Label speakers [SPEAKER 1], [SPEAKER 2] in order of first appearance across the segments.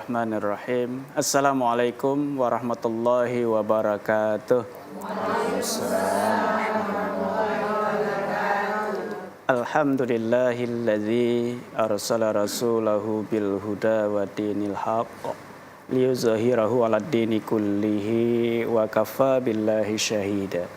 [SPEAKER 1] Bismillahirrahmanirrahim. Assalamualaikum warahmatullahi wabarakatuh. Alhamdulillahilladzi arsala rasulahu bil huda wa dinil haqq liyuzhirahu 'alad dini kullihi wa kafa billahi syahida.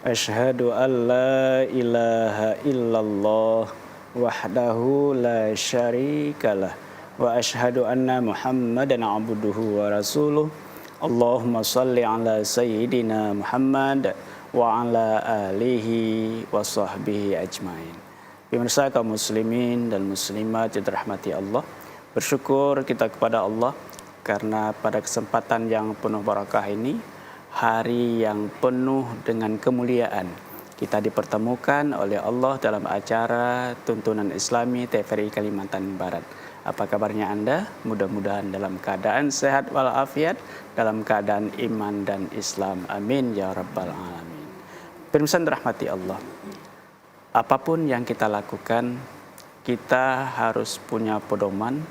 [SPEAKER 1] Asyhadu an la ilaha illallah wahdahu la syarikalah wa asyhadu anna Muhammadan abduhu wa rasuluh. Allahumma salli ala sayyidina Muhammad wa ala alihi wa sahbihi ajmain. Pemirsa kaum muslimin dan muslimat yang dirahmati Allah, bersyukur kita kepada Allah karena pada kesempatan yang penuh barakah ini, hari yang penuh dengan kemuliaan, kita dipertemukan oleh Allah dalam acara tuntunan Islami TVRI Kalimantan Barat. Apa kabarnya Anda? Mudah-mudahan dalam keadaan sehat walafiat, dalam keadaan iman dan Islam. Amin ya rabbal alamin. Pemirsa dirahmati Allah, apapun yang kita lakukan, kita harus punya pedoman,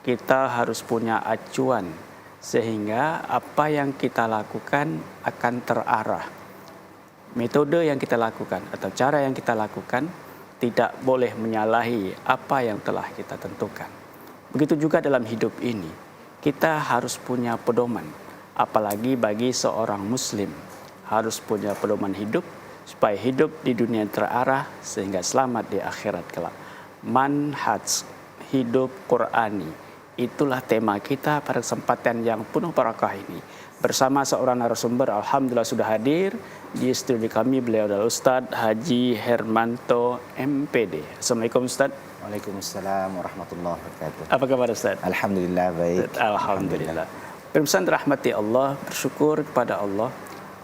[SPEAKER 1] kita harus punya acuan, sehingga apa yang kita lakukan akan terarah. Metode yang kita lakukan atau cara yang kita lakukan tidak boleh menyalahi apa yang telah kita tentukan. Begitu juga dalam hidup ini, kita harus punya pedoman, apalagi bagi seorang muslim, harus punya pedoman hidup supaya hidup di dunia terarah sehingga selamat di akhirat kelak. Manhaj hidup Qurani, itulah tema kita pada kesempatan yang penuh barakah ini. Bersama seorang narasumber, alhamdulillah sudah hadir di studio kami, beliau adalah Ustadz Haji Hermanto MPD. Assalamualaikum Ustadz.
[SPEAKER 2] Waalaikumsalam warahmatullahi wabarakatuh.
[SPEAKER 1] Apa kabar Ustadz?
[SPEAKER 2] Alhamdulillah baik.
[SPEAKER 1] Alhamdulillah. Pemirsa dirahmati Allah, bersyukur kepada Allah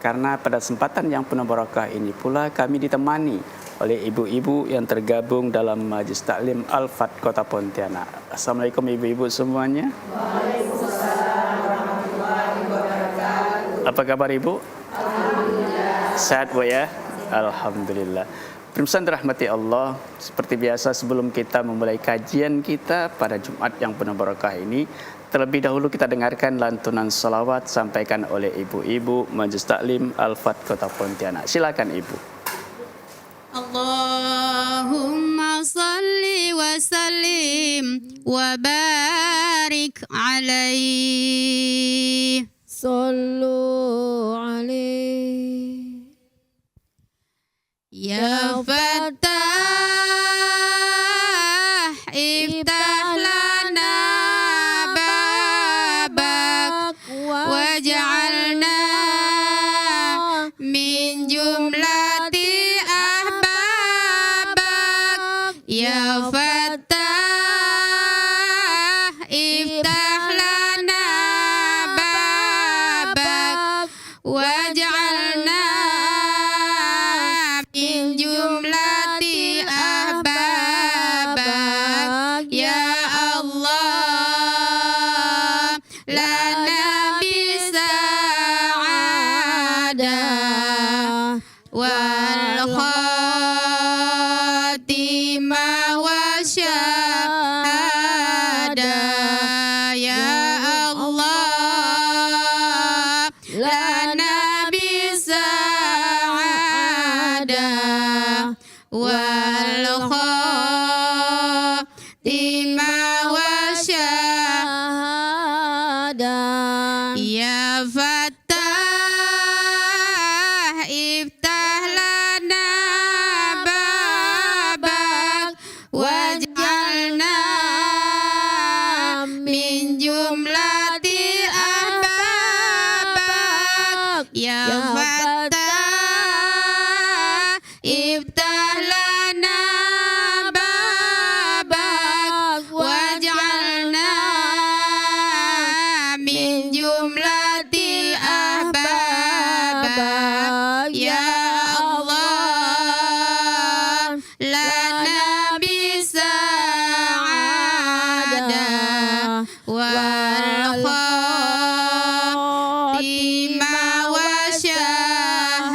[SPEAKER 1] karena pada kesempatan yang penuh barakah ini pula kami ditemani oleh ibu-ibu yang tergabung dalam Majelis Taklim Al-Fat Kota Pontianak. Assalamualaikum ibu-ibu semuanya.
[SPEAKER 3] Waalaikumsalam warahmatullahi wabarakatuh.
[SPEAKER 1] Apa kabar ibu?
[SPEAKER 3] Alhamdulillah.
[SPEAKER 1] Sehat Bu ya? Alhamdulillah. Pemirsa dirahmati Allah, seperti biasa sebelum kita memulai kajian kita pada Jumat yang penuh barakah ini, terlebih dahulu kita dengarkan lantunan salawat sampaikan oleh ibu-ibu Majelis Taklim Al-Fat Kota Pontianak. Silakan ibu.
[SPEAKER 4] Allahumma salli wa sallim wa barik alaihi.
[SPEAKER 3] Sallu alaihi
[SPEAKER 4] Ya Fattah iftah lana babak waj'alna min jumlati ahbabak. Ya Fattah iftah lana babak waj'alna min jumlati ahbabak. Ya Allah lana bisa'adah wal khatimah wa syahadah. Ya Allah lana bisa'adah wal khatimah wa syahadah. Ya Fattah iftah lana babak waj'alna min jumlati ahbabak. Ya Fattah iftah lana babak waj'alna min jumlati ahbabak. Ya Allah lana bisa'adah wal khatimah wa syahadah.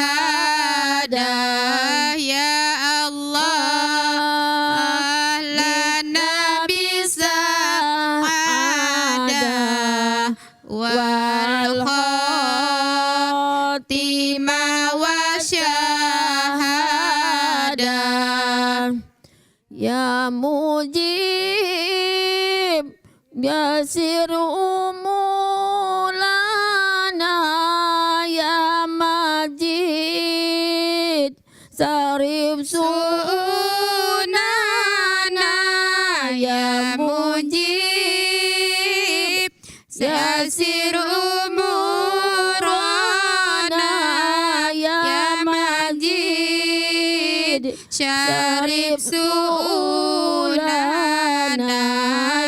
[SPEAKER 4] khotima wa syahadah.
[SPEAKER 3] Ya mujib yasir umulana, ya majid sarif sunana,
[SPEAKER 4] Ya mujib yasir umurana, ya majid syarif su'ulana,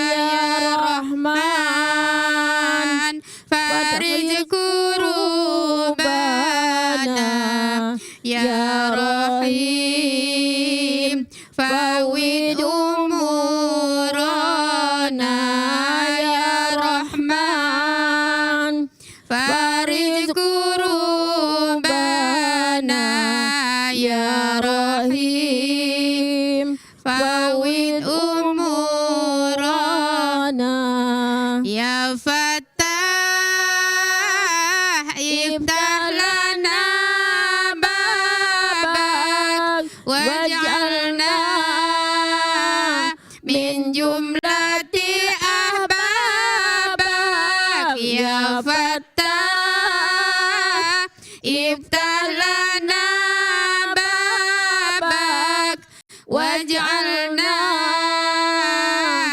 [SPEAKER 4] ya Rahman farij kurubana, ya Rahim fawid umurana, ya Rahman farij kurubana, ya Rahim fawid umurana, ya Fattah iftah lana babak waj'alna min jumlatil ahbabak, ya Fattah iftah lana babak waj'alna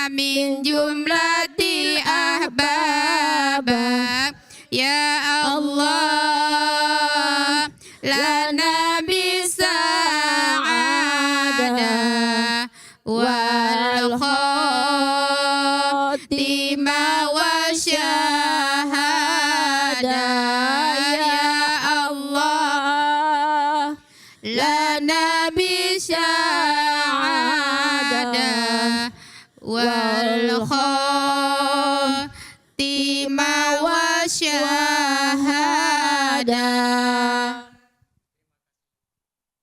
[SPEAKER 4] min jumlati ahbabak, ya Allah lana bisa'adah wal khotima wa syahadah, ya Allah lana bisa'adah wal khotima wa syahadah.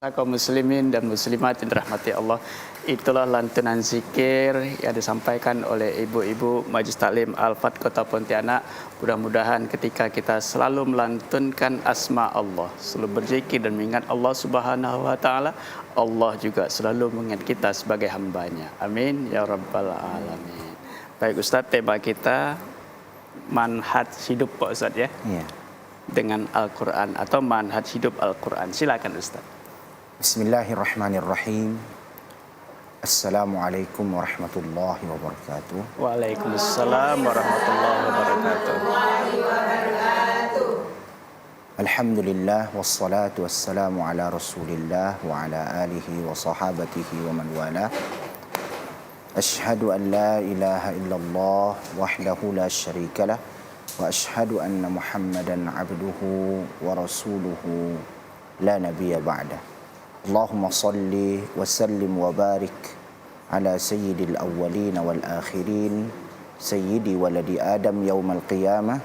[SPEAKER 1] Kaum muslimin dan muslimat yang dirahmati Allah, itulah lantunan zikir yang disampaikan oleh ibu-ibu Majelis Taklim Al-Fat Kota Pontianak. Mudah-mudahan ketika kita selalu melantunkan asma Allah, selalu berzikir dan mengingat Allah Subhanahu wa taala, Allah juga selalu mengingat kita sebagai hambanya. Amin ya rabbal alamin. Baik Ustaz, tema kita manhaj hidup Pak Ustaz ya.
[SPEAKER 2] Iya.
[SPEAKER 1] Dengan Al-Qur'an atau manhaj hidup Al-Qur'an. Silakan Ustaz.
[SPEAKER 2] Bismillahirrahmanirrahim. Assalamualaikum warahmatullahi wabarakatuh.
[SPEAKER 1] Waalaikumsalam warahmatullahi wabarakatuh.
[SPEAKER 2] Alhamdulillah wassalatu wassalamu ala Rasulillah wa ala alihi wa sahabatihi wa man wala. Ashhadu an la ilaha illallah wahdahu la syarika lah wa ashhadu anna Muhammadan abduhu wa rasuluhu la nabiyya ba'dah. Allahumma salli wa sallim wa barik ala sayyidil awwalin wal akhirin sayyidi waladi Adam yaumal qiyamah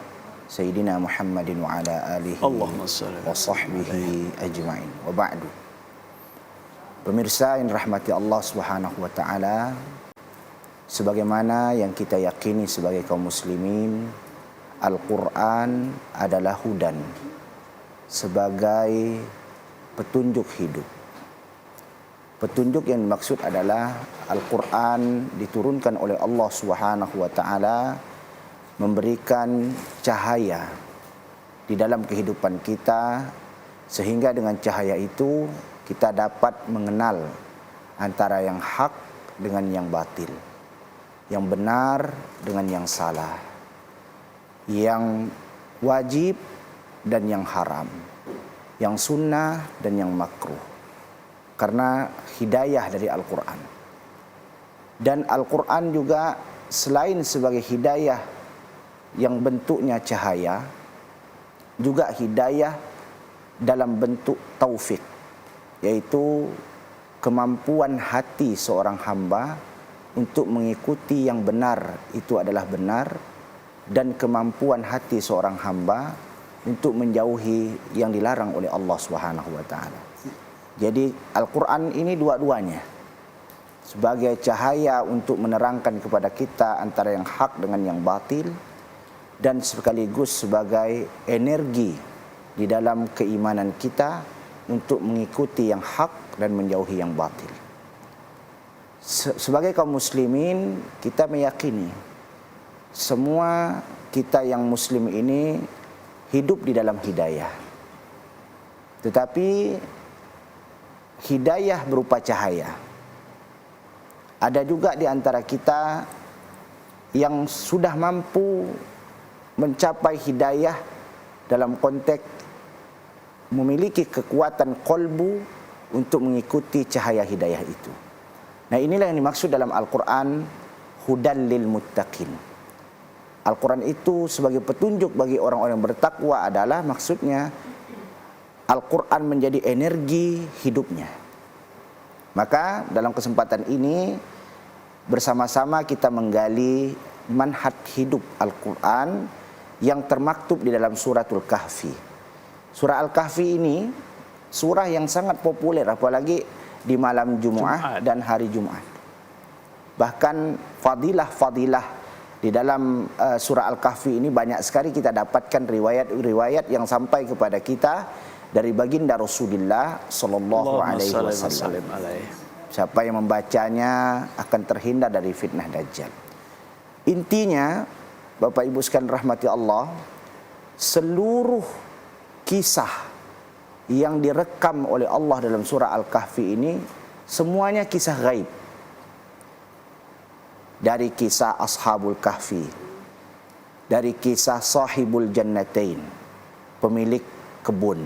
[SPEAKER 2] sayyidina Muhammadin wa ala alihi wa sahbihi ajma'in. Wa ba'du. Pemirsa yang rahmati Allah Subhanahu wa taala, sebagaimana yang kita yakini sebagai kaum muslimin, Al-Qur'an adalah hudan, sebagai petunjuk hidup. Petunjuk yang dimaksud adalah Al-Quran diturunkan oleh Allah Subhanahu wa taala memberikan cahaya di dalam kehidupan kita, sehingga dengan cahaya itu kita dapat mengenal antara yang hak dengan yang batil, yang benar dengan yang salah, yang wajib dan yang haram, yang sunnah dan yang makruh. Karena hidayah dari Al-Quran. Dan Al-Quran juga selain sebagai hidayah yang bentuknya cahaya, juga hidayah dalam bentuk taufik, yaitu kemampuan hati seorang hamba untuk mengikuti yang benar itu adalah benar, dan kemampuan hati seorang hamba untuk menjauhi yang dilarang oleh Allah Subhanahu wa taala. Jadi Al-Quran ini dua-duanya, sebagai cahaya untuk menerangkan kepada kita antara yang hak dengan yang batil, dan sekaligus sebagai energi di dalam keimanan kita untuk mengikuti yang hak dan menjauhi yang batil. Sebagai kaum muslimin, kita meyakini semua kita yang muslim ini hidup di dalam hidayah. Tetapi hidayah berupa cahaya. Ada juga di antara kita yang sudah mampu mencapai hidayah dalam konteks memiliki kekuatan kolbu untuk mengikuti cahaya hidayah itu. Nah, inilah yang dimaksud dalam Al-Quran, hudan lil muttaqin. Al-Quran itu sebagai petunjuk bagi orang-orang yang bertakwa adalah maksudnya Al-Quran menjadi energi hidupnya. Maka dalam kesempatan ini bersama-sama kita menggali manhaj hidup Al-Quran yang termaktub di dalam suratul Kahfi. Surah Al-Kahfi ini surah yang sangat populer, apalagi di malam Jumat dan hari Jumat. Bahkan fadilah-fadilah di dalam surah Al-Kahfi ini banyak sekali kita dapatkan riwayat-riwayat yang sampai kepada kita dari baginda Rasulullah sallallahu alaihi wasallam. Siapa yang membacanya akan terhindar dari fitnah Dajjal. Intinya, Bapak Ibu sekalian rahmati Allah, seluruh kisah yang direkam oleh Allah dalam surah Al-Kahfi ini semuanya kisah gaib. Dari kisah Ashabul Kahfi, dari kisah Sahibul Jannatain, pemilik kebun,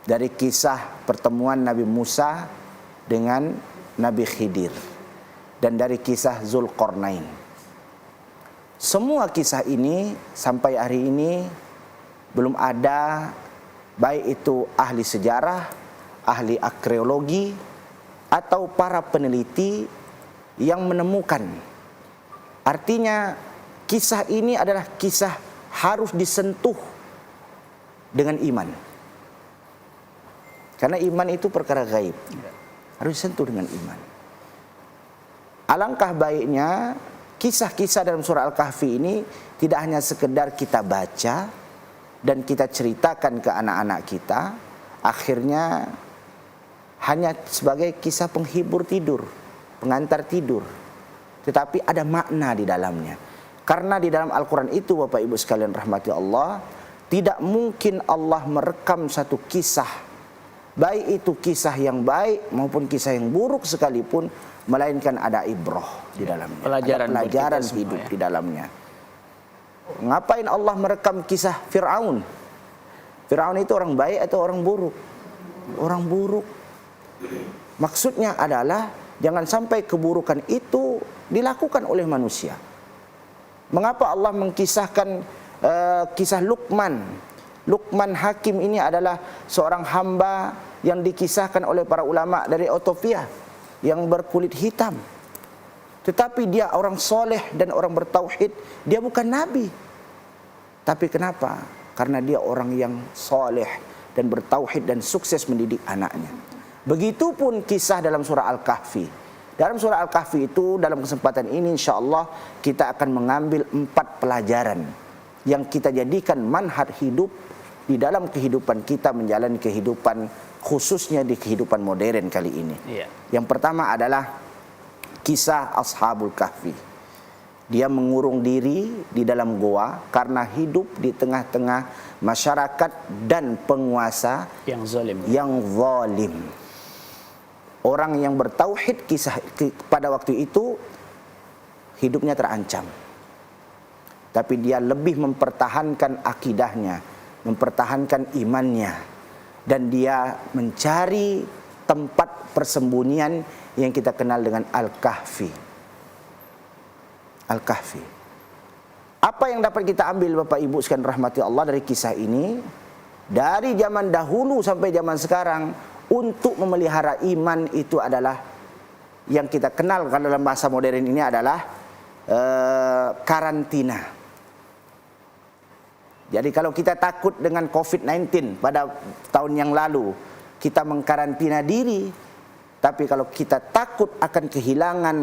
[SPEAKER 2] dari kisah pertemuan Nabi Musa dengan Nabi Khidir, dan dari kisah Zulqarnain. Semua kisah ini sampai hari ini belum ada, baik itu ahli sejarah, ahli arkeologi, atau para peneliti yang menemukan. Artinya kisah ini adalah kisah harus disentuh dengan iman. Karena iman itu perkara gaib, harus disentuh dengan iman. Alangkah baiknya kisah-kisah dalam surah Al-Kahfi ini tidak hanya sekedar kita baca dan kita ceritakan ke anak-anak kita, akhirnya hanya sebagai kisah penghibur tidur, pengantar tidur. Tetapi ada makna di dalamnya. Karena di dalam Al-Quran itu, Bapak Ibu sekalian rahmati Allah, tidak mungkin Allah merekam satu kisah, baik itu kisah yang baik maupun kisah yang buruk sekalipun, melainkan ada ibrah di dalamnya, pelajaran hidup di dalamnya. Ngapain Allah merekam kisah Fir'aun? Fir'aun itu orang baik atau orang buruk? Orang buruk. Maksudnya adalah jangan sampai keburukan itu dilakukan oleh manusia. Mengapa Allah mengkisahkan kisah Luqman? Luqman Hakim ini adalah seorang hamba yang dikisahkan oleh para ulama dari Ethiopia yang berkulit hitam. Tetapi dia orang soleh dan orang bertauhid. Dia bukan nabi. Tapi kenapa? Karena dia orang yang soleh dan bertauhid dan sukses mendidik anaknya. Begitupun kisah dalam surah Al-Kahfi. Dalam surah Al-Kahfi itu, dalam kesempatan ini insyaAllah kita akan mengambil 4 pelajaran yang kita jadikan manhaj hidup di dalam kehidupan kita menjalani kehidupan, khususnya di kehidupan modern kali ini. Yang pertama adalah kisah Ashabul Kahfi. Dia mengurung diri di dalam goa karena hidup di tengah-tengah masyarakat dan penguasa yang zalim. Orang yang bertauhid pada waktu itu hidupnya terancam. Tapi dia lebih mempertahankan akidahnya, mempertahankan imannya, dan dia mencari tempat persembunyian yang kita kenal dengan Al-Kahfi. Al-Kahfi. Apa yang dapat kita ambil Bapak Ibu sekalian rahmati Allah dari kisah ini? Dari zaman dahulu sampai zaman sekarang, untuk memelihara iman itu adalah yang kita kenal kalau dalam bahasa modern ini adalah karantina. Jadi kalau kita takut dengan COVID-19 pada tahun yang lalu, kita mengkarantina diri. Tapi kalau kita takut akan kehilangan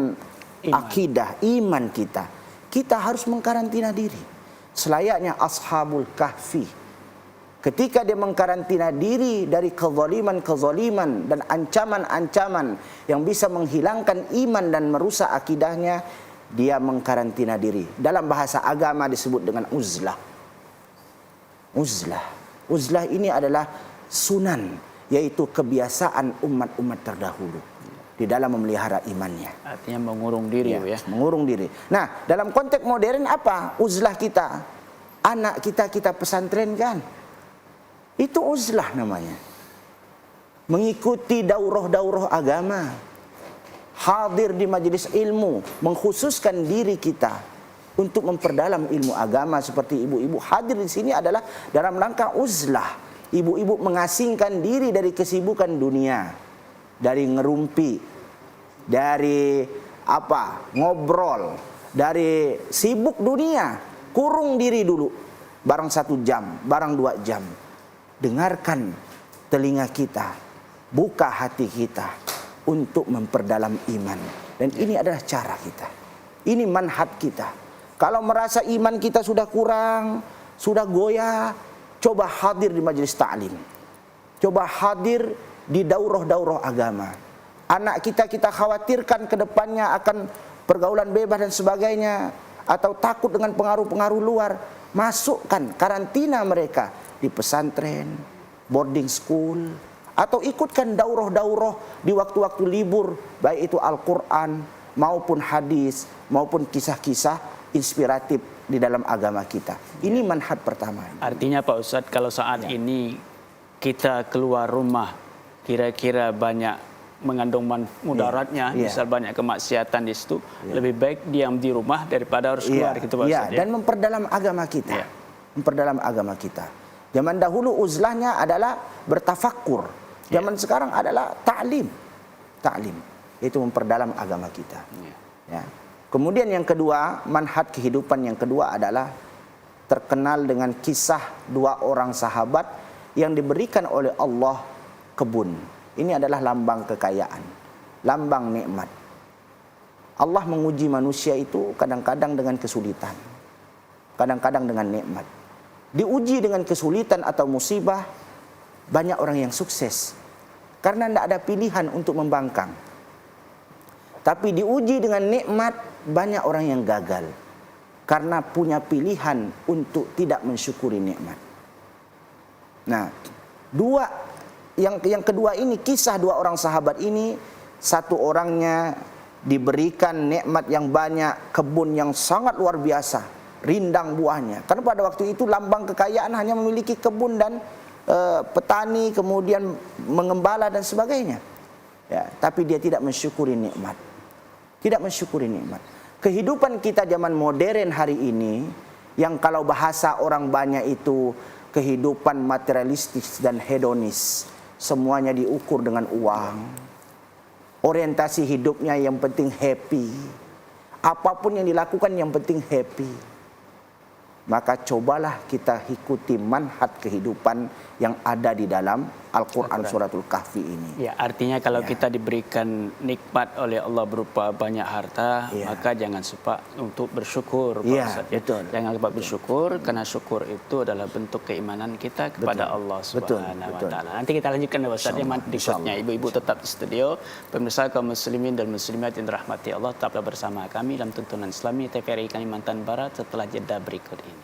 [SPEAKER 2] akidah, iman kita harus mengkarantina diri. Selayaknya Ashabul Kahfi. ketika dia mengkarantina diri dari kezaliman-kezaliman dan ancaman-ancaman yang bisa menghilangkan iman dan merusak akidahnya, dia mengkarantina diri. Dalam bahasa agama disebut dengan uzlah. Uzlah ini adalah sunan, yaitu kebiasaan umat-umat terdahulu di dalam memelihara imannya.
[SPEAKER 1] Artinya mengurung diri, ya.
[SPEAKER 2] Mengurung diri. Nah, dalam konteks modern apa uzlah kita? Anak kita pesantrenkan. Itu uzlah namanya. Mengikuti daurah-daurah agama. Hadir di majelis ilmu, mengkhususkan diri kita untuk memperdalam ilmu agama. Seperti ibu-ibu hadir di sini adalah dalam rangka uzlah. Ibu-ibu mengasingkan diri dari kesibukan dunia, dari ngerumpi, dari ngobrol, dari sibuk dunia. Kurung diri dulu, barang 1 jam, barang 2 jam. Dengarkan telinga kita, buka hati kita untuk memperdalam iman. Dan ini adalah cara kita. Ini manhaj kita. Kalau merasa iman kita sudah kurang, sudah goyah, coba hadir di majelis ta'lim. Coba hadir di daurah-daurah agama. Anak kita khawatirkan ke depannya akan pergaulan bebas dan sebagainya, atau takut dengan pengaruh-pengaruh luar. Masukkan karantina mereka di pesantren, boarding school, atau ikutkan daurah-daurah di waktu-waktu libur, baik itu Al-Quran maupun hadis maupun kisah-kisah inspiratif di dalam agama kita. Ini manhaj pertama.
[SPEAKER 1] Artinya Pak Ustadz, kalau saat ini kita keluar rumah kira-kira banyak mengandung mudaratnya, misal banyak kemaksiatan di situ, lebih baik diam di rumah daripada harus keluar gitu Pak Ustadz.
[SPEAKER 2] Dan memperdalam agama kita. Memperdalam agama kita. Zaman dahulu uzlahnya adalah bertafakkur. Zaman sekarang adalah ta'lim. Itu memperdalam agama kita. Ya. Kemudian yang kedua, manhaj kehidupan yang kedua adalah terkenal dengan kisah 2 orang sahabat yang diberikan oleh Allah kebun. Ini adalah lambang kekayaan, lambang nikmat. Allah menguji manusia itu kadang-kadang dengan kesulitan, kadang-kadang dengan nikmat. Diuji dengan kesulitan atau musibah, banyak orang yang sukses karena tidak ada pilihan untuk membangkang. Tapi diuji dengan nikmat, banyak orang yang gagal karena punya pilihan untuk tidak mensyukuri nikmat. Nah, yang kedua ini, kisah 2 orang sahabat ini, satu orangnya diberikan nikmat yang banyak, kebun yang sangat luar biasa, rindang buahnya. Karena pada waktu itu lambang kekayaan hanya memiliki kebun dan petani, kemudian mengembala dan sebagainya. Ya, tapi dia tidak mensyukuri nikmat. Tidak mensyukuri nikmat. Kehidupan kita zaman modern hari ini, yang kalau bahasa orang banyak itu kehidupan materialistis dan hedonis. Semuanya diukur dengan uang. Orientasi hidupnya yang penting happy. Apapun yang dilakukan yang penting happy. Maka cobalah kita ikuti manhaj kehidupan yang ada di dalam Al-Quran Suratul Kahfi ini. Ya,
[SPEAKER 1] artinya kalau kita diberikan nikmat oleh Allah berupa banyak harta, maka jangan lupa untuk bersyukur.
[SPEAKER 2] Betul.
[SPEAKER 1] Jangan lupa bersyukur, karena syukur itu adalah bentuk keimanan kita kepada Allah Subhanahu wa Ta'ala. Nanti kita lanjutkan Ustaz yang berikutnya. Ibu-ibu tetap di studio. Pemirsa kaum muslimin dan muslimat yang dirahmati Allah, tetaplah bersama kami dalam tuntunan Islami TVRI Kalimantan Barat setelah jeda berikut ini.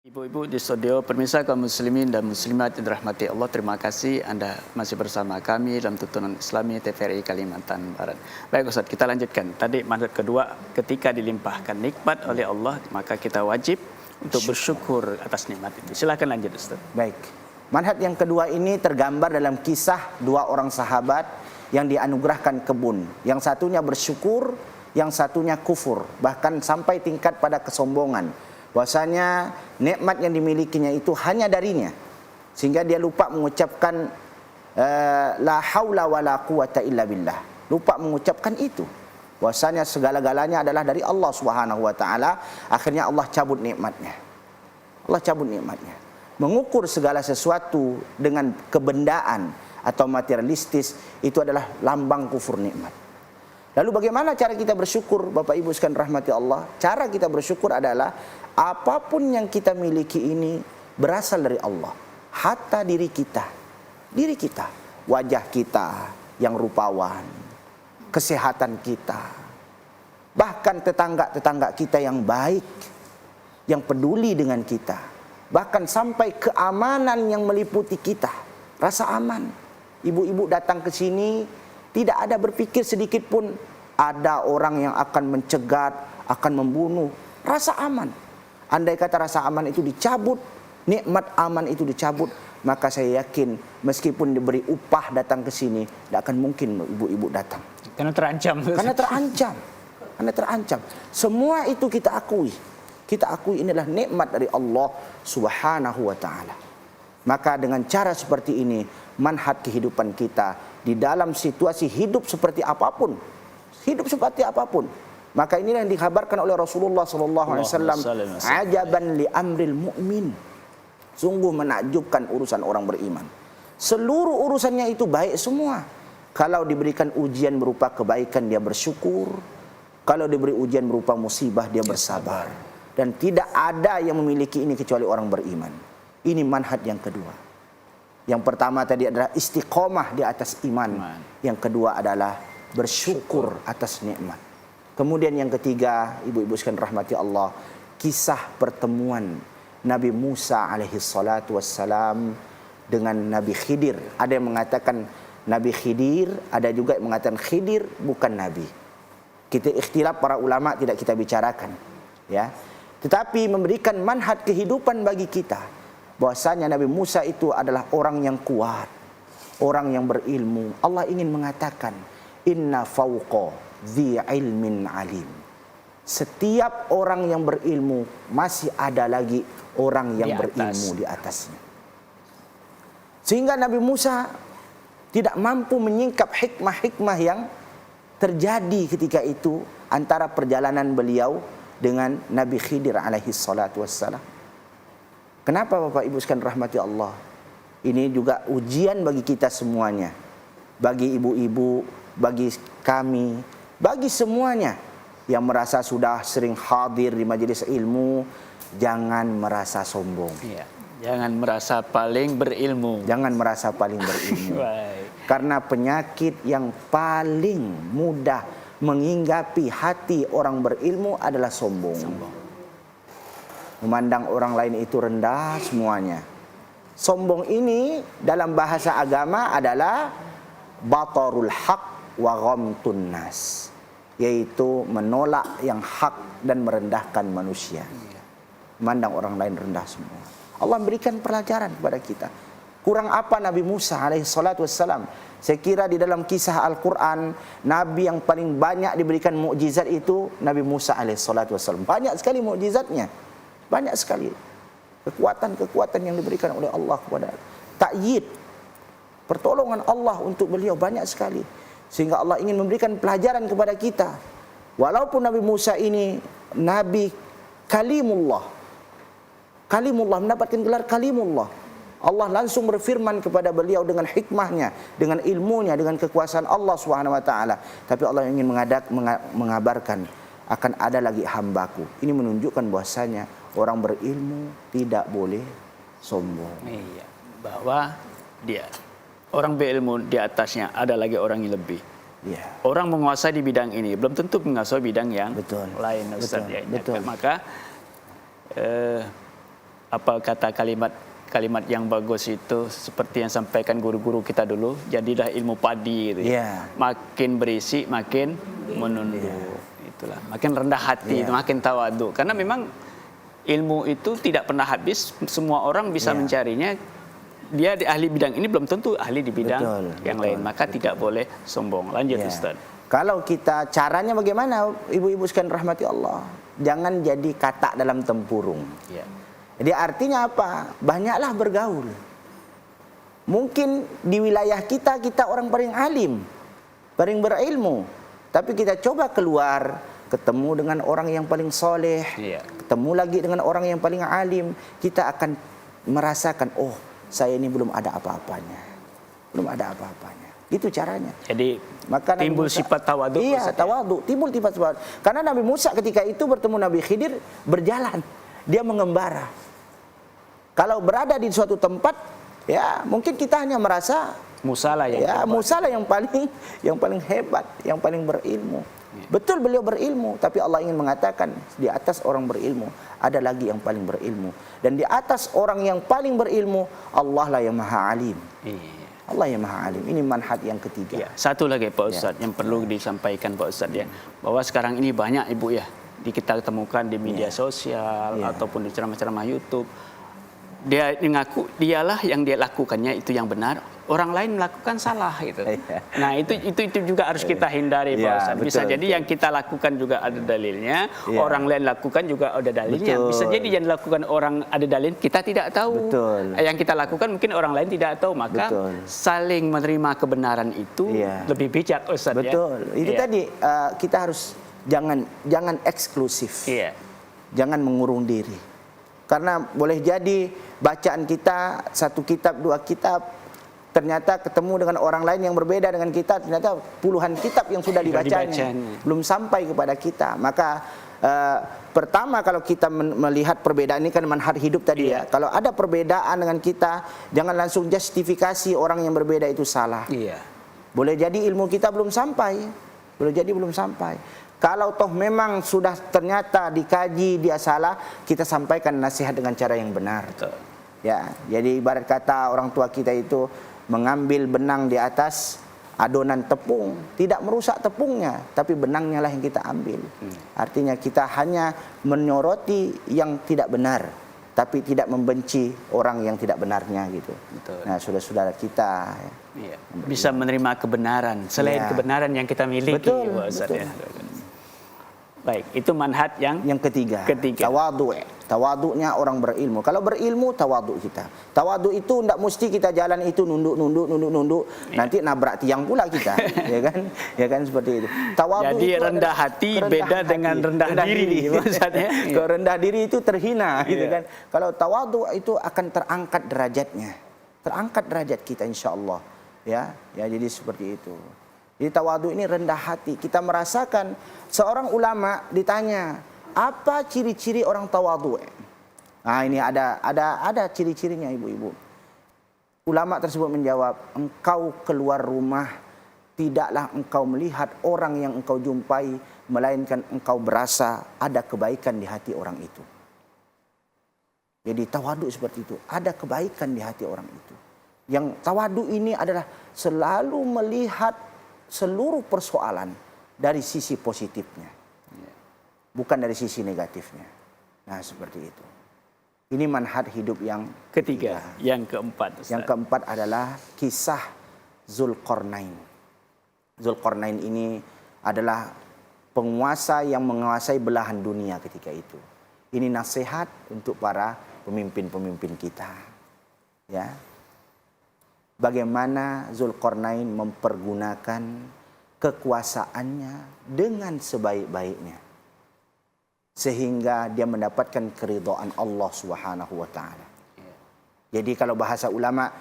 [SPEAKER 1] Ibu-ibu di studio, pemirsa kaum muslimin dan muslimat yang dirahmati Allah, terima kasih Anda masih bersama kami dalam tuntunan Islami TVRI Kalimantan Barat. Baik Ustaz, kita lanjutkan. Tadi manhaj kedua, ketika dilimpahkan nikmat oleh Allah, maka kita wajib untuk bersyukur atas nikmat itu. Silakan lanjut Ustaz.
[SPEAKER 2] Baik. Manhaj yang kedua ini tergambar dalam kisah 2 orang sahabat yang dianugerahkan kebun. Yang satunya bersyukur, yang satunya kufur, bahkan sampai tingkat pada kesombongan. Bahwasanya nikmat yang dimilikinya itu hanya darinya, sehingga dia lupa mengucapkan la haula wala quwata illa billah. Lupa mengucapkan itu. Bahwasanya segala-galanya adalah dari Allah Subhanahu wa taala. Akhirnya Allah cabut nikmatnya. Allah cabut nikmatnya. Mengukur segala sesuatu dengan kebendaan atau materialistis itu adalah lambang kufur nikmat. Lalu bagaimana cara kita bersyukur, Bapak Ibu sekalian rahmati Allah? Cara kita bersyukur adalah apapun yang kita miliki ini berasal dari Allah. Hatta diri kita, wajah kita yang rupawan, kesehatan kita, bahkan tetangga-tetangga kita yang baik, yang peduli dengan kita, bahkan sampai keamanan yang meliputi kita, rasa aman. Ibu-ibu datang ke sini tidak ada berpikir sedikit pun ada orang yang akan mencegat, akan membunuh. Rasa aman. Andai kata rasa aman itu dicabut, nikmat aman itu dicabut, maka saya yakin meskipun diberi upah datang ke sini, tidak akan mungkin ibu-ibu datang.
[SPEAKER 1] Karena terancam. Karena terancam. Semua itu kita akui. Kita akui inilah nikmat dari Allah Subhanahu wa taala. Maka dengan cara seperti ini, manhaj kehidupan kita di dalam situasi hidup seperti apapun, maka inilah yang dikabarkan oleh Rasulullah SAW, ajaban li amril mu'min, sungguh menakjubkan urusan orang beriman. Seluruh urusannya itu baik semua. Kalau diberikan ujian berupa kebaikan, dia bersyukur. Kalau diberi ujian berupa musibah, dia bersabar. Dan tidak ada yang memiliki ini kecuali orang beriman. Ini manhaj yang kedua. Yang pertama tadi adalah istiqomah di atas iman. Yang kedua adalah bersyukur atas nikmat. Kemudian yang ketiga, ibu-ibu sekalian rahmati Allah, kisah pertemuan Nabi Musa alaihi salatu wassalam dengan Nabi Khidir. Ada yang mengatakan Nabi Khidir, ada juga yang mengatakan Khidir bukan Nabi. Kita ikhtilaf para ulama, tidak kita bicarakan, ya. Tetapi memberikan manhaj kehidupan bagi kita, bahwasanya Nabi Musa itu adalah orang yang kuat, orang yang berilmu. Allah ingin mengatakan, inna fauqa dzi ilmin alim. Setiap orang yang berilmu masih ada lagi orang yang berilmu di atasnya. Sehingga Nabi Musa tidak mampu menyingkap hikmah-hikmah yang terjadi ketika itu antara perjalanan beliau dengan Nabi Khidir alaihi salatu wassalam. Kenapa Bapak Ibu sekalian rahmati Allah? Ini juga ujian bagi kita semuanya. Bagi ibu-ibu, bagi kami, bagi semuanya yang merasa sudah sering hadir di majelis ilmu, jangan merasa sombong. Iya. Jangan merasa paling berilmu.
[SPEAKER 2] Jangan merasa paling berilmu. Karena penyakit yang paling mudah menghinggapi hati orang berilmu adalah sombong. Memandang orang lain itu rendah semuanya. Sombong ini dalam bahasa agama adalah batarul haq wa ghamtun nas, yaitu menolak yang hak dan merendahkan manusia. Memandang orang lain rendah semua. Allah berikan pelajaran kepada kita. Kurang apa Nabi Musa alaihi salatu wassalam? Saya kira di dalam kisah Al-Quran, Nabi yang paling banyak diberikan mukjizat itu Nabi Musa alaihi salatu wassalam. Banyak sekali mukjizatnya. Banyak sekali kekuatan-kekuatan yang diberikan oleh Allah kepada ta'yid, pertolongan Allah untuk beliau banyak sekali. Sehingga Allah ingin memberikan pelajaran kepada kita. Walaupun Nabi Musa ini Nabi Kalimullah, mendapatkan gelar Kalimullah, Allah langsung berfirman kepada beliau dengan hikmahnya, dengan ilmunya, dengan kekuasaan Allah SWT. Tapi Allah ingin mengabarkan akan ada lagi hambaku. Ini menunjukkan bahwasanya orang berilmu tidak boleh sombong.
[SPEAKER 1] Iya, bahwa dia orang berilmu di atasnya ada lagi orang yang lebih.
[SPEAKER 2] Ya.
[SPEAKER 1] Orang menguasai di bidang ini belum tentu menguasai bidang yang lain, Ustaz.
[SPEAKER 2] Betul.
[SPEAKER 1] Maka apa kata kalimat yang bagus itu seperti yang sampaikan guru-guru kita dulu, jadilah ilmu padi gitu.
[SPEAKER 2] Yeah.
[SPEAKER 1] Makin berisi makin menunduk. Itulah, makin rendah hati, makin tawadhu. Karena memang ilmu itu tidak pernah habis, semua orang bisa mencarinya. Dia di ahli bidang ini belum tentu ahli di bidang yang lain, maka tidak boleh sombong. Lanjut Ustaz.
[SPEAKER 2] Kalau kita caranya bagaimana, ibu-ibu sekalian rahmati Allah? Jangan jadi katak dalam tempurung. Jadi artinya apa? Banyaklah bergaul. Mungkin di wilayah kita orang paling alim, paling berilmu, tapi kita coba keluar, ketemu dengan orang yang paling soleh, ketemu lagi dengan orang yang paling alim, kita akan merasakan, oh saya ini belum ada apa-apanya, belum ada apa-apanya. Itu caranya.
[SPEAKER 1] Jadi
[SPEAKER 2] maka
[SPEAKER 1] timbul
[SPEAKER 2] Musa,
[SPEAKER 1] sifat tawadhu.
[SPEAKER 2] Iya, tawadhu, timbul sifat tawadhu. Karena Nabi Musa ketika itu bertemu Nabi Khidir berjalan, dia mengembara. Kalau berada di suatu tempat, ya mungkin kita hanya merasa
[SPEAKER 1] Musa lah yang
[SPEAKER 2] ya, Musa lah yang paling hebat, yang paling berilmu. Betul beliau berilmu, tapi Allah ingin mengatakan di atas orang berilmu ada lagi yang paling berilmu, dan di atas orang yang paling berilmu Allah lah yang Maha Alim. Allah yang Maha Alim. Ini manhaj yang ketiga.
[SPEAKER 1] Ya, satu lagi Pak Ustadz yang perlu disampaikan Pak Ustadz ya, bahwa sekarang ini banyak Ibu ya kita temukan di media sosial ataupun di ceramah-ceramah YouTube. Dia mengaku dialah yang dia lakukannya itu yang benar, orang lain melakukan salah gitu. Nah, itu juga harus kita hindari Pak Ustadz. Bisa jadi yang kita lakukan juga ada dalilnya, orang lain lakukan juga ada dalilnya. Bisa jadi yang dilakukan orang ada dalil, kita tidak tahu. Yang kita lakukan mungkin orang lain tidak tahu, maka saling menerima kebenaran itu lebih bijak Ustadz.
[SPEAKER 2] Betul. Itu tadi kita harus jangan eksklusif. Jangan mengurung diri. Karena boleh jadi bacaan kita satu kitab, dua kitab, ternyata ketemu dengan orang lain yang berbeda dengan kita, ternyata puluhan kitab yang sudah dibacanya belum sampai kepada kita. Maka pertama kalau kita melihat perbedaan ini kan manhaj hidup tadi ya. Kalau ada perbedaan dengan kita, jangan langsung justifikasi orang yang berbeda itu salah. Boleh jadi ilmu kita belum sampai, boleh jadi belum sampai. Kalau toh memang sudah ternyata dikaji dia salah, kita sampaikan nasihat dengan cara yang benar. Ya, jadi ibarat kata orang tua kita itu mengambil benang di atas adonan tepung, tidak merusak tepungnya, tapi benangnya lah yang kita ambil. Artinya kita hanya menyoroti yang tidak benar, tapi tidak membenci orang yang tidak benarnya gitu. Nah, saudara-saudara kita
[SPEAKER 1] bisa menerima kebenaran selain kebenaran yang kita miliki. Betul. Baik, itu manhaj yang ketiga.
[SPEAKER 2] Tawadhu. Tawadhu'nya orang berilmu. Kalau berilmu, tawadhu kita. Tawadhu itu tidak mesti kita jalan itu nunduk. Nanti nabrak tiang pula kita, ya kan? Ya kan seperti itu. Tawadhu
[SPEAKER 1] jadi
[SPEAKER 2] itu
[SPEAKER 1] rendah hati beda dengan rendah diri. Maksudnya.
[SPEAKER 2] Kalau rendah diri itu terhina, gitu kan? Kalau tawadhu itu akan terangkat derajatnya. Terangkat derajat kita insyaallah. Ya, jadi seperti itu. Jadi tawadhu ini rendah hati. Kita merasakan seorang ulama ditanya, apa ciri-ciri orang tawadhu? Nah, ini ada ciri-cirinya ibu-ibu. Ulama tersebut menjawab, engkau keluar rumah, tidaklah engkau melihat orang yang engkau jumpai, melainkan engkau berasa ada kebaikan di hati orang itu. Jadi tawadhu seperti itu, ada kebaikan di hati orang itu. Yang tawadhu ini adalah selalu melihat seluruh persoalan dari sisi positifnya, bukan dari sisi negatifnya. Nah, seperti itu. Ini manhaj hidup yang ketiga.
[SPEAKER 1] Yang keempat, Ustaz.
[SPEAKER 2] Yang keempat adalah kisah Zulkarnain. Zulkarnain ini adalah penguasa yang menguasai belahan dunia ketika itu. Ini nasihat untuk para pemimpin-pemimpin kita. Ya. Bagaimana Zulkarnain mempergunakan kekuasaannya dengan sebaik-baiknya sehingga dia mendapatkan keridhaan Allah Subhanahu wa taala. Jadi kalau bahasa ulama,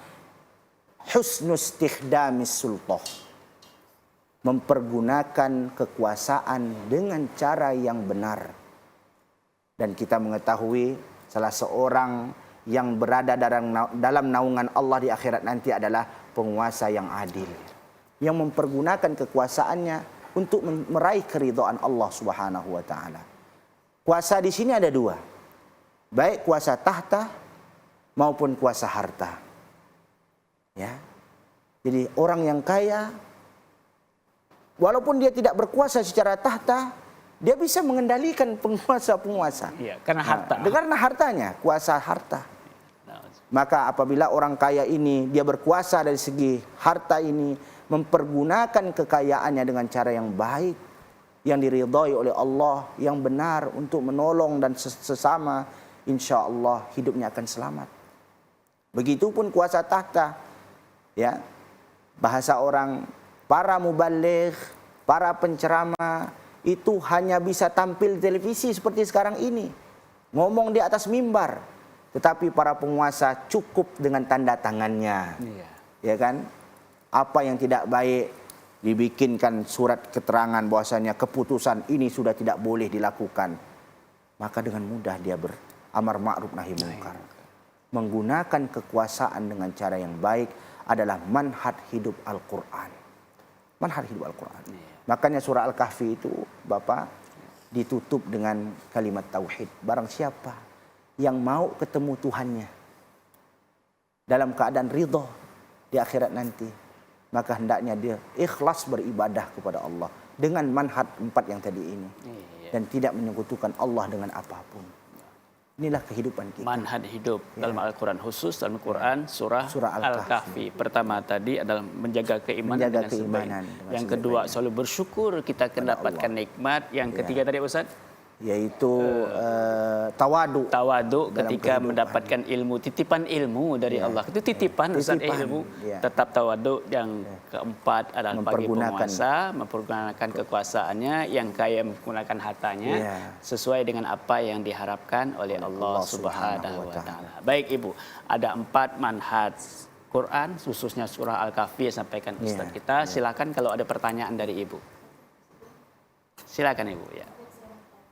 [SPEAKER 2] husnus istikhdamis sultah, mempergunakan kekuasaan dengan cara yang benar. Dan kita mengetahui salah seorang yang berada dalam naungan Allah di akhirat nanti adalah penguasa yang adil, yang mempergunakan kekuasaannya untuk meraih keridhaan Allah Subhanahu wa taala. Kuasa di sini ada dua. Baik kuasa tahta maupun kuasa harta. Ya. Jadi orang yang kaya walaupun dia tidak berkuasa secara tahta, dia bisa mengendalikan penguasa-penguasa.
[SPEAKER 1] Karena harta.
[SPEAKER 2] Karena hartanya, kuasa harta. Maka apabila orang kaya ini dia berkuasa dari segi harta ini, mempergunakan kekayaannya dengan cara yang baik, yang diridhai oleh Allah, yang benar untuk menolong dan sesama, insya Allah hidupnya akan selamat. Begitupun kuasa tahta. Ya. Bahasa orang, para mubaligh, para penceramah itu hanya bisa tampil di televisi seperti sekarang ini, ngomong di atas mimbar. Tetapi para penguasa cukup dengan tanda tangannya. Ya kan? Apa yang tidak baik dibikinkan surat keterangan bahwasanya keputusan ini sudah tidak boleh dilakukan. Maka dengan mudah dia beramar ma'ruf nahi munkar. Menggunakan kekuasaan dengan cara yang baik adalah manhaj hidup Al-Quran. Manhaj hidup Al-Quran. Makanya surah Al-Kahfi itu, Bapak, ditutup dengan kalimat tauhid. Barang siapa yang mau ketemu Tuhannya dalam keadaan ridha di akhirat nanti, maka hendaknya dia ikhlas beribadah kepada Allah dengan manhaj 4 yang tadi ini. Dan tidak menyekutukan Allah dengan apapun. Inilah kehidupan kita.
[SPEAKER 1] Manhaj hidup dalam Al-Quran, khusus dalam Quran surah Al-Kahfi. Pertama tadi adalah menjaga keimanan dengan sebaik. Yang kedua selalu bersyukur kita akan dapatkan nikmat. Yang ketiga tadi Ustaz,
[SPEAKER 2] yaitu tawadu.
[SPEAKER 1] Tawadu ketika mendapatkan ilmu, titipan ilmu dari Allah. Itu titipan Ustaz, ilmu. Tetap tawadu. Yang keempat adalah bagi penguasa mempergunakan kekuasaannya, yang kaya menggunakan hartanya sesuai dengan apa yang diharapkan oleh Allah Subhanahu wa taala. Baik Ibu, ada 4 manhaj Quran, khususnya surah Al-Kahfi yang sampaikan Ustaz kita. Silakan kalau ada pertanyaan dari Ibu. Silakan Ibu ya.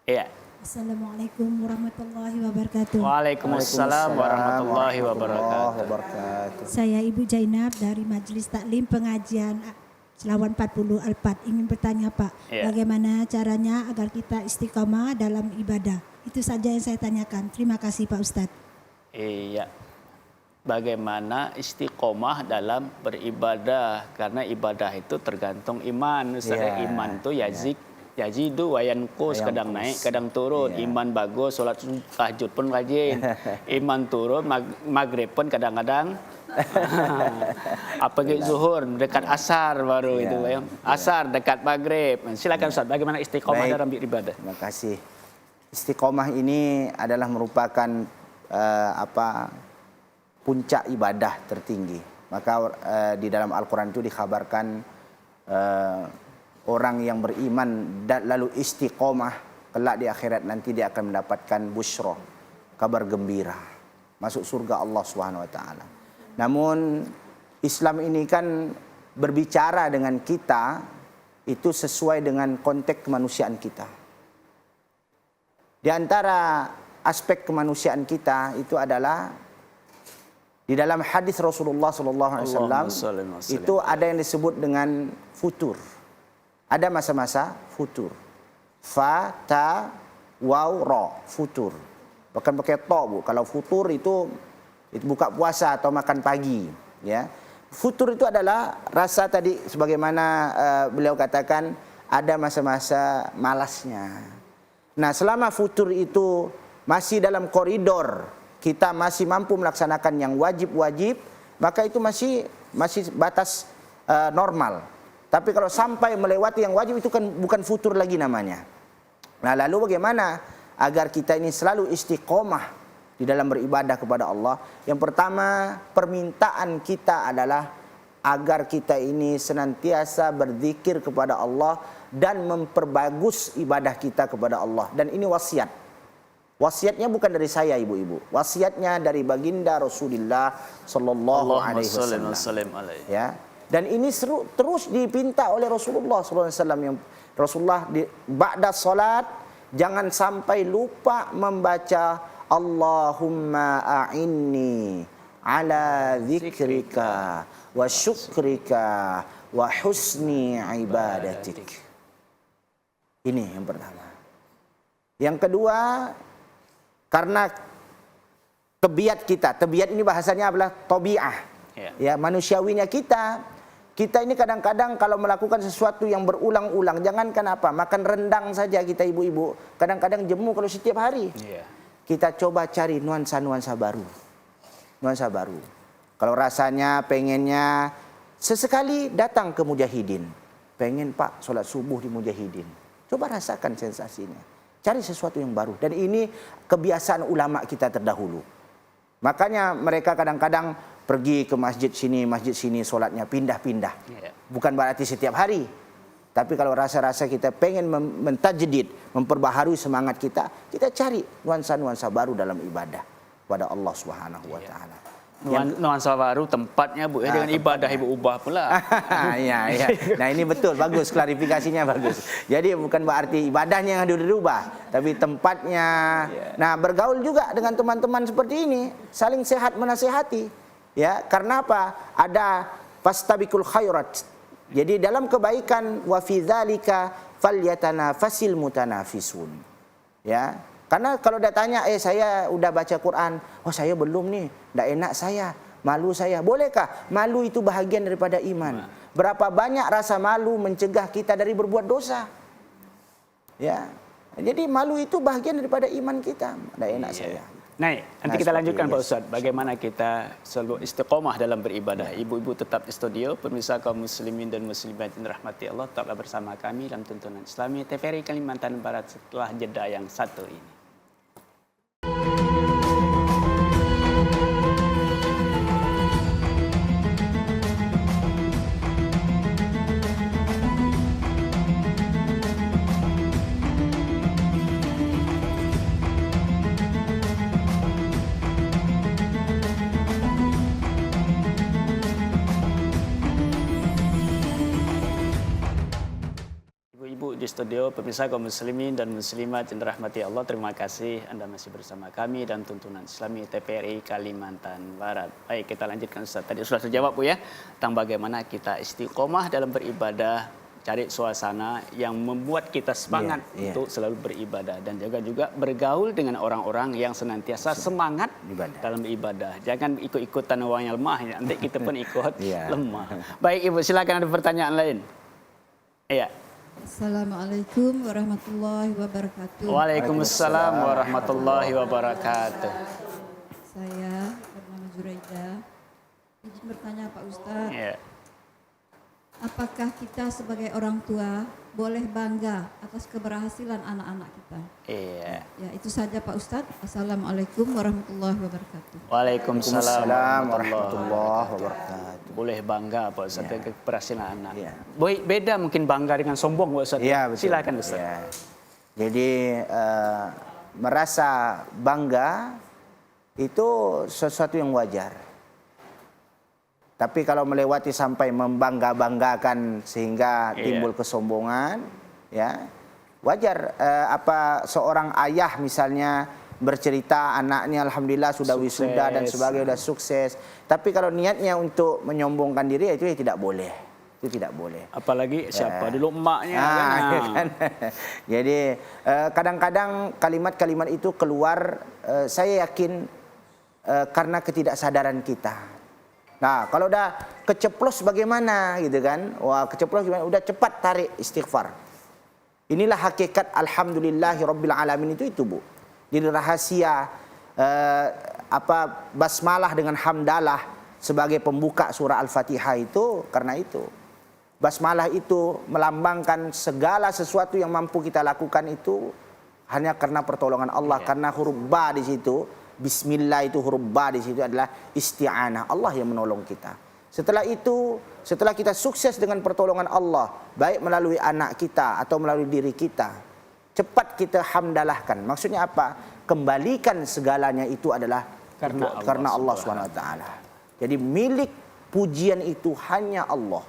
[SPEAKER 1] Iya.
[SPEAKER 5] Assalamualaikum warahmatullahi wabarakatuh.
[SPEAKER 1] Waalaikumsalam warahmatullahi wabarakatuh.
[SPEAKER 5] Saya Ibu Jainab dari Majelis Taklim Pengajian Selawan 40 Al-Fat. Ingin bertanya Pak, bagaimana caranya agar kita istiqamah dalam ibadah? Itu saja yang saya tanyakan. Terima kasih Pak Ustadz.
[SPEAKER 1] Iya. Bagaimana istiqomah dalam beribadah? Karena ibadah itu tergantung iman. Iman itu yazidu wa yanqus, kadang naik kadang turun. Iman bagus, sholat tahajud pun rajin. Iman turun, maghrib pun kadang-kadang apalagi zuhur dekat asar baru itu ya. Asar dekat maghrib. Silakan Ustaz, bagaimana istiqomah dalam beribadah?
[SPEAKER 2] Terima kasih. Istiqomah ini adalah merupakan puncak ibadah tertinggi. Maka di dalam Al-Quran itu dikhabarkan orang yang beriman dan lalu istiqomah, kelak di akhirat nanti dia akan mendapatkan busyra, kabar gembira, masuk surga Allah Subhanahu wa taala. Namun Islam ini kan berbicara dengan kita itu sesuai dengan konteks kemanusiaan kita. Di antara aspek kemanusiaan kita itu adalah di dalam hadis Rasulullah SAW itu ada yang disebut dengan futur. Ada masa-masa futur. Fa, ta, waw, ro. Futur. Bahkan pakai to, Bu. Kalau futur itu buka puasa atau makan pagi. Ya. Futur itu adalah rasa tadi sebagaimana beliau katakan ada masa-masa malasnya. Nah, selama futur itu masih dalam koridor, kita masih mampu melaksanakan yang wajib-wajib, maka itu masih batas normal. Tapi kalau sampai melewati yang wajib itu kan bukan futur lagi namanya. Nah, lalu bagaimana agar kita ini selalu istiqomah di dalam beribadah kepada Allah? Yang pertama, permintaan kita adalah agar kita ini senantiasa berzikir kepada Allah dan memperbagus ibadah kita kepada Allah. Dan ini wasiat. Wasiatnya bukan dari saya ibu-ibu. Wasiatnya dari baginda Rasulullah sallallahu alaihi wasallam. Ya. Dan ini terus dipinta oleh Rasulullah sallallahu alaihi wasallam, yang Rasulullah ba'da salat jangan sampai lupa membaca Allahumma a'inni ala dzikrika wa syukrika wa husni ibadatik. Ini yang pertama. Yang kedua, karena tabiat ini bahasanya adalah tabi'ah. Ya, manusiawinya kita ini kadang-kadang kalau melakukan sesuatu yang berulang-ulang, jangankan apa, makan rendang saja kita ibu-ibu, kadang-kadang jemu kalau setiap hari. Kita coba cari nuansa-nuansa baru. Nuansa baru. Kalau rasanya pengennya sesekali datang ke Mujahidin. Pengen Pak sholat subuh di Mujahidin. Coba rasakan sensasinya. Cari sesuatu yang baru. Dan ini kebiasaan ulama kita terdahulu. Makanya mereka kadang-kadang pergi ke masjid sini solatnya pindah-pindah. Bukan berarti setiap hari. Tapi kalau rasa-rasa kita pengen mentajdid, memperbaharui semangat kita cari nuansa-nuansa baru dalam ibadah pada Allah Subhanahu wa taala.
[SPEAKER 1] Nuansa baru tempatnya Bu ya, dengan ibadah Ibu ubah pula.
[SPEAKER 2] Ya. Nah ini betul, bagus klarifikasinya bagus. Jadi bukan berarti ibadahnya yang harus dirubah, tapi tempatnya. Nah bergaul juga dengan teman-teman seperti ini, saling sehat menasihati. Ya, karena apa? Ada fastabiqul khairat. Jadi dalam kebaikan wa fi dzalika falyatanafasil mutanafisun. Ya. Karena kalau dia tanya, saya udah baca Quran, saya belum nih, enggak enak saya, malu saya. Bolehkah? Malu itu bahagian daripada iman. Berapa banyak rasa malu mencegah kita dari berbuat dosa. Ya. Jadi malu itu bahagian daripada iman kita. Enggak enak saya.
[SPEAKER 1] Nanti kita lanjutkan Pak Ustadz, bagaimana kita selalu istiqomah dalam beribadah. Ibu-ibu tetap di studio, pemirsa kaum muslimin dan muslimat yang dirahmati Allah, tetaplah bersama kami dalam tuntunan Islami TVRI Kalimantan Barat setelah jeda yang satu ini. Ibu-ibu di studio, pemirsa kaum muslimin dan muslimat yang dirahmati Allah, terima kasih Anda masih bersama kami dan tuntunan Islami TVRI Kalimantan Barat. Baik, kita lanjutkan Ustaz. Tadi sudah terjawab Bu ya, tentang bagaimana kita istiqomah dalam beribadah, cari suasana yang membuat kita semangat untuk selalu beribadah dan juga bergaul dengan orang-orang yang senantiasa semangat dalam ibadah. Jangan ikut-ikutan orang yang lemah, nanti kita pun ikut lemah. Baik Ibu, silakan ada pertanyaan lain. Iya.
[SPEAKER 3] Assalamualaikum warahmatullahi wabarakatuh.
[SPEAKER 1] Waalaikumsalam warahmatullahi wabarakatuh.
[SPEAKER 3] Saya bernama Zuraida. Izin bertanya Pak Ustadz. Apakah kita sebagai orang tua boleh bangga atas keberhasilan anak-anak kita?
[SPEAKER 1] Iya.
[SPEAKER 3] Ya, itu saja Pak Ustadz. Assalamualaikum warahmatullahi wabarakatuh.
[SPEAKER 1] Waalaikumsalam
[SPEAKER 2] warahmatullahi wabarakatuh.
[SPEAKER 1] Boleh bangga Pak Ustadz dengan keberhasilan anak. Beda mungkin bangga dengan sombong Pak Ustadz.
[SPEAKER 2] Iya, betul.
[SPEAKER 1] Silakan Ustadz.
[SPEAKER 2] Ya. Jadi merasa bangga itu sesuatu yang wajar. Tapi kalau melewati sampai membangga-banggakan sehingga timbul kesombongan, ya wajar. Seorang ayah misalnya bercerita anaknya alhamdulillah sudah wisuda dan sebagainya, sudah sukses. Tapi kalau niatnya untuk menyombongkan diri itu tidak boleh. Itu tidak boleh.
[SPEAKER 1] Apalagi siapa dulu emaknya
[SPEAKER 2] kan. Jadi kadang-kadang kalimat-kalimat itu keluar, saya yakin karena ketidaksadaran kita. Nah, kalau udah keceplos bagaimana gitu kan? Wah, keceplos gimana? Udah cepat tarik istighfar. Inilah hakikat alhamdulillahi rabbil alamin itu Bu. Jadi rahasia basmalah dengan hamdalah sebagai pembuka surah Al-Fatihah itu karena itu. Basmalah itu melambangkan segala sesuatu yang mampu kita lakukan itu hanya karena pertolongan Allah, karena huruf ba di situ. Bismillah itu huruf ba di situ adalah isti'anah, Allah yang menolong kita. Setelah itu, setelah kita sukses dengan pertolongan Allah, baik melalui anak kita atau melalui diri kita, cepat kita hamdalahkan. Maksudnya apa? Kembalikan segalanya itu adalah karena Allah SWT. Jadi milik pujian itu hanya Allah.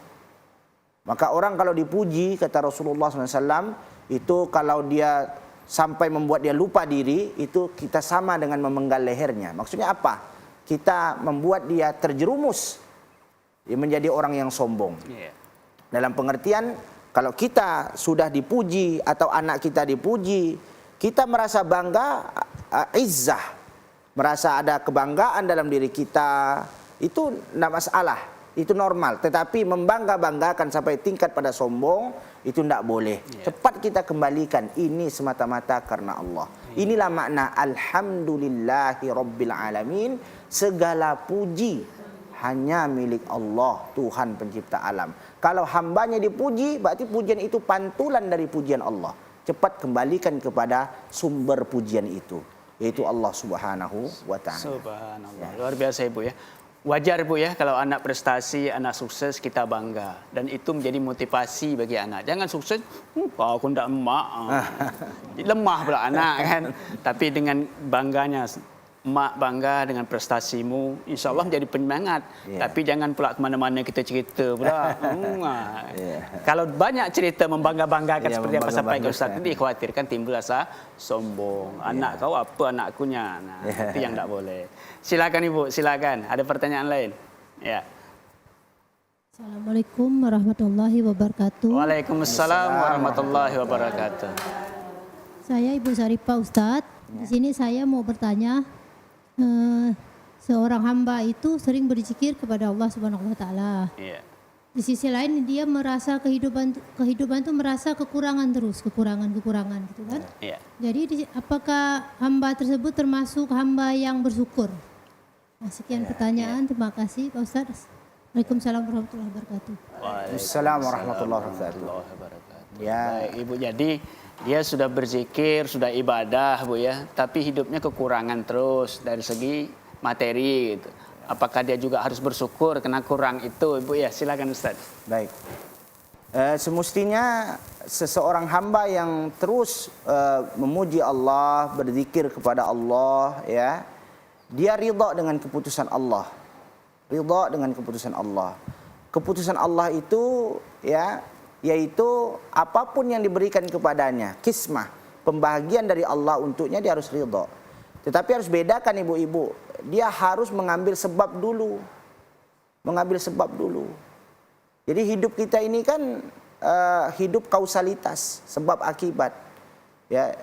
[SPEAKER 2] Maka orang kalau dipuji, kata Rasulullah SAW, itu kalau dia sampai membuat dia lupa diri, itu kita sama dengan memenggal lehernya. Maksudnya apa? Kita membuat dia terjerumus, dia menjadi orang yang sombong. Dalam pengertian, kalau kita sudah dipuji atau anak kita dipuji, kita merasa bangga, izzah, merasa ada kebanggaan dalam diri kita, itu tidak masalah, itu normal. Tetapi membangga-banggakan sampai tingkat pada sombong, itu tidak boleh. Cepat kita kembalikan, ini semata-mata karena Allah. Inilah makna alhamdulillahi rabbil alamin. Segala puji hanya milik Allah, Tuhan pencipta alam. Kalau hambanya dipuji, berarti pujian itu pantulan dari pujian Allah. Cepat kembalikan kepada sumber pujian itu, yaitu Allah Subhanahu wa ta'ala.
[SPEAKER 1] Subhanallah. Luar biasa Ibu ya. wajar Bu ya kalau anak prestasi, anak sukses kita bangga dan itu menjadi motivasi bagi anak. Jangan sukses, aku ndak emak. Lemah pula anak kan. Tapi dengan bangganya mak bangga dengan prestasimu, insya Allah menjadi penyemangat. Tapi jangan pula kemana-mana kita cerita pula. Kalau banyak cerita membangga-banggakan seperti yang sampaikan Ustaz tadi, dikhawatirkan timbul rasa sombong. Anak kau apa anakkunya? Nah, itu yang tak boleh. Silakan Ibu, silakan. Ada pertanyaan lain? Ya.
[SPEAKER 6] Assalamualaikum warahmatullahi wabarakatuh.
[SPEAKER 1] Waalaikumsalam warahmatullahi wabarakatuh.
[SPEAKER 6] Saya Ibu Saripah Ustadz. Di sini saya mau bertanya. Seorang hamba itu sering berzikir kepada Allah Subhanahu wa taala.
[SPEAKER 1] Iya.
[SPEAKER 6] Di sisi lain dia merasa kehidupan itu merasa kekurangan gitu kan?
[SPEAKER 1] Iya.
[SPEAKER 6] Jadi apakah hamba tersebut termasuk hamba yang bersyukur? Nah, sekian pertanyaan, terima kasih Pak Ustaz. Waalaikumsalam warahmatullahi wabarakatuh.
[SPEAKER 2] Waalaikumsalam warahmatullahi wabarakatuh. Ya,
[SPEAKER 1] baik, Ibu, jadi dia sudah berzikir, sudah ibadah Bu ya, tapi hidupnya kekurangan terus dari segi materi gitu. Apakah dia juga harus bersyukur kena kurang itu Ibu ya? Silakan Ustaz.
[SPEAKER 2] Baik. Semestinya seseorang hamba yang terus memuji Allah, berzikir kepada Allah ya, dia ridha dengan keputusan Allah. Ridha dengan keputusan Allah. Keputusan Allah itu ya, yaitu apapun yang diberikan kepadanya, kismah, pembahagian dari Allah untuknya, dia harus ridha. Tetapi harus bedakan ibu-ibu, dia harus mengambil sebab dulu. Mengambil sebab dulu. Jadi hidup kita ini kan hidup kausalitas, sebab akibat. Ya,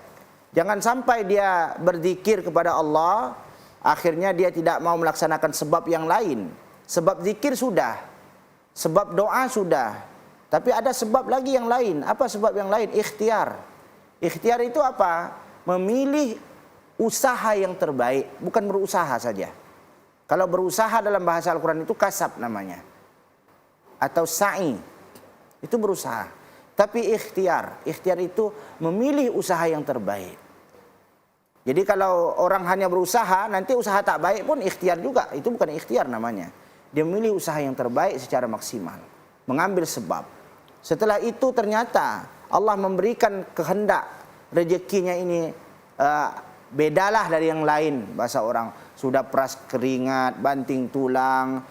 [SPEAKER 2] jangan sampai dia berzikir kepada Allah, akhirnya dia tidak mau melaksanakan sebab yang lain. Sebab zikir sudah, sebab doa sudah. Tapi ada sebab lagi yang lain. Apa sebab yang lain? Ikhtiar. Ikhtiar itu apa? Memilih usaha yang terbaik, bukan berusaha saja. Kalau berusaha dalam bahasa Al-Quran itu kasab namanya. Atau sa'i. Itu berusaha. Tapi ikhtiar. Ikhtiar itu memilih usaha yang terbaik. Jadi kalau orang hanya berusaha, nanti usaha tak baik pun ikhtiar juga. Itu bukan ikhtiar namanya. Dia memilih usaha yang terbaik secara maksimal. Mengambil sebab. Setelah itu ternyata Allah memberikan kehendak rezekinya ini bedalah dari yang lain. Bahasa orang sudah peras keringat, banting tulang,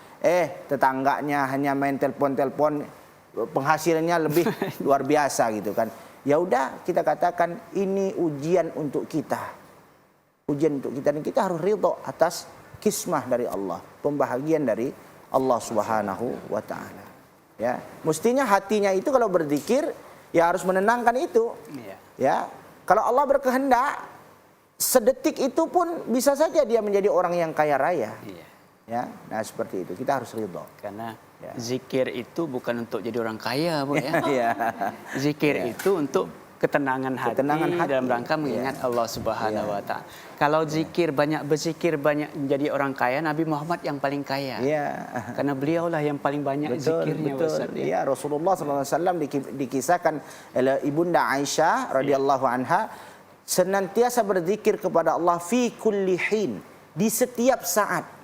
[SPEAKER 2] tetangganya hanya main telepon-telepon, penghasilannya lebih luar biasa gitu kan. Ya udah kita katakan ini ujian untuk kita. Ujian untuk kita, dan kita harus ridha atas kismah dari Allah, pembahagian dari Allah Subhanahu wa taala. Ya, mestinya hatinya itu kalau berzikir ya harus menenangkan itu. Ya, kalau Allah berkehendak sedetik itu pun bisa saja dia menjadi orang yang kaya raya. Ya, nah seperti itu kita harus ridha.
[SPEAKER 1] Karena zikir itu bukan untuk jadi orang kaya Bu ya. Zikir itu untuk ketenangan hati dalam rangka mengingat Allah Subhanahu wa taala. Kalau zikir banyak berzikir banyak menjadi orang kaya, Nabi Muhammad yang paling kaya. Karena beliaulah yang paling banyak zikirnya.
[SPEAKER 2] Betul. Ya, Rasulullah SAW dikisahkan oleh Ibunda Aisyah radhiyallahu anha senantiasa berzikir kepada Allah fi kulli hin, di setiap saat.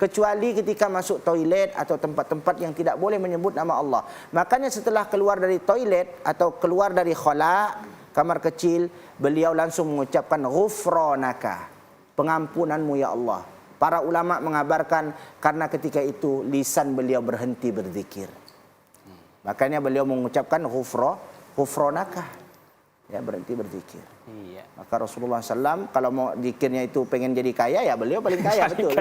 [SPEAKER 2] Kecuali ketika masuk toilet atau tempat-tempat yang tidak boleh menyebut nama Allah. Makanya setelah keluar dari toilet atau keluar dari khala, kamar kecil, beliau langsung mengucapkan ghufranaka, pengampunanmu ya Allah. Para ulama mengabarkan karena ketika itu lisan beliau berhenti berzikir. Makanya beliau mengucapkan ghufranaka, ya, berhenti berzikir. Maka Rasulullah SAW kalau mau zikirnya itu pengen jadi kaya, ya beliau paling kaya, betul.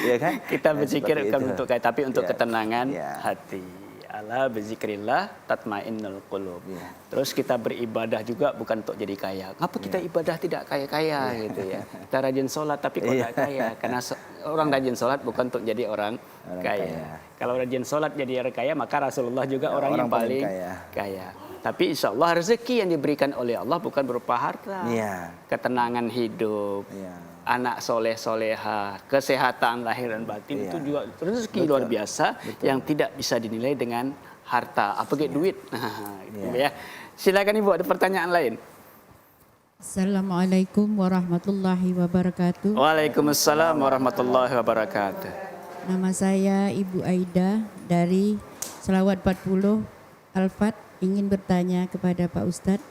[SPEAKER 2] Ya kan?
[SPEAKER 1] Kita berzikir bukan untuk kaya, tapi untuk ketenangan hati. Ala bizikrillah tatmainnul qulub. Terus kita beribadah juga bukan untuk jadi kaya. Ngapa kita ibadah tidak kaya-kaya gitu ya? Kita rajin sholat tapi kok tidak kaya? Karena orang rajin sholat bukan untuk jadi orang kaya. Kalau rajin sholat jadi orang kaya, maka Rasulullah juga orang yang paling kaya. Tapi insya Allah rezeki yang diberikan oleh Allah bukan berupa harta, ketenangan hidup, anak soleh soleha, kesehatan lahir dan batin, itu juga rezeki luar biasa yang tidak bisa dinilai dengan harta. Apa kayak duit? Nah, itu ya. Silakan Ibu, ada pertanyaan lain.
[SPEAKER 7] Assalamualaikum warahmatullahi wabarakatuh.
[SPEAKER 1] Waalaikumsalam warahmatullahi wabarakatuh.
[SPEAKER 7] Nama saya Ibu Aida dari Selawat 40 Al-Fat. Ingin bertanya kepada Pak Ustadz,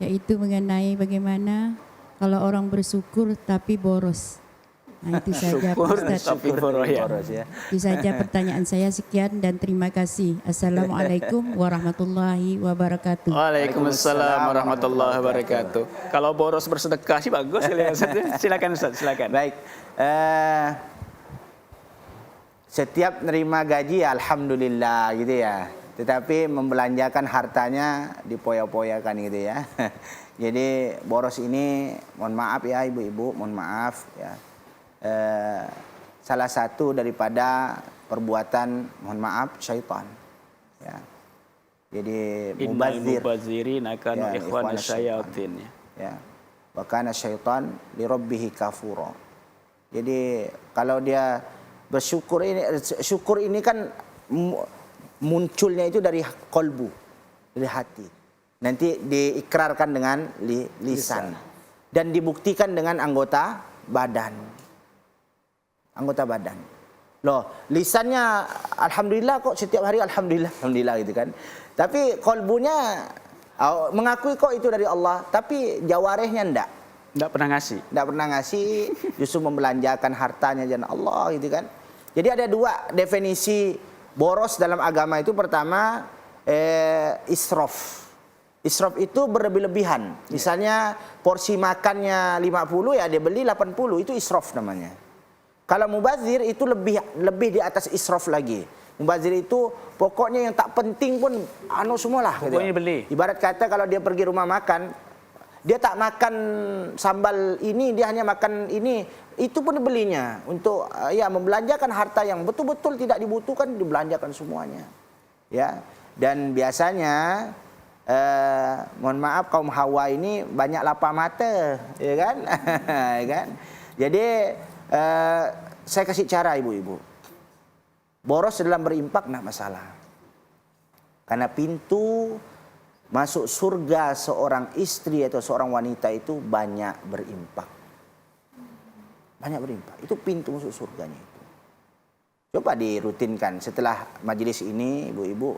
[SPEAKER 7] yaitu mengenai bagaimana kalau orang bersyukur tapi boros. Nah, itu saja Pak Ustadz.
[SPEAKER 1] Tapi boros ya.
[SPEAKER 7] Itu saja pertanyaan saya. Sekian dan terima kasih. Assalamualaikum warahmatullahi wabarakatuh.
[SPEAKER 1] Waalaikumsalam warahmatullahi wabarakatuh. Kalau boros bersedekah sih bagus. Silakan Ustaz, silakan.
[SPEAKER 2] Baik. Setiap nerima gaji alhamdulillah gitu ya. Tetapi membelanjakan hartanya dipoya-poyakan gitu ya. Jadi boros ini mohon maaf ya ibu-ibu, mohon maaf ya. Salah satu daripada perbuatan mohon maaf syaitan ya. Jadi
[SPEAKER 1] mubadzirin akan
[SPEAKER 2] ya,
[SPEAKER 1] ikhwan syayatin
[SPEAKER 2] ya. Wa kana syaitan li rabbih kafura. Jadi kalau dia bersyukur, syukur ini kan munculnya itu dari kolbu, dari hati. Nanti diikrarkan dengan lisan dan dibuktikan dengan anggota badan. Anggota badan. Loh, lisannya alhamdulillah kok setiap hari alhamdulillah gitu kan. Tapi kolbunya mengakui kok itu dari Allah, tapi jawarehnya enggak.
[SPEAKER 1] Enggak pernah ngasih.
[SPEAKER 2] Enggak pernah ngasih, justru membelanjakan hartanya jalan Allah gitu kan. Jadi ada dua definisi boros dalam agama itu. Pertama, israf. Israf itu berlebih-lebihan. Misalnya porsi makannya 50 ya dia beli 80, itu israf namanya. Kalau mubazir itu lebih di atas israf lagi. Mubazir itu pokoknya yang tak penting pun semualah.
[SPEAKER 1] Pokoknya gitu. Beli.
[SPEAKER 2] Ibarat kata kalau dia pergi rumah makan, dia tak makan sambal ini, dia hanya makan ini. Itu pun belinya untuk ya membelanjakan harta yang betul-betul tidak dibutuhkan, dibelanjakan semuanya. Ya. Dan biasanya mohon maaf kaum Hawa ini banyak lapar mata, ya kan? Ya kan? Jadi saya kasih cara ibu-ibu. Boros dalam berimpak tidak masalah. Karena pintu masuk surga seorang istri atau seorang wanita itu banyak berimpak. Banyak berimpak. Itu pintu masuk surganya itu. Coba dirutinkan setelah majelis ini ibu-ibu,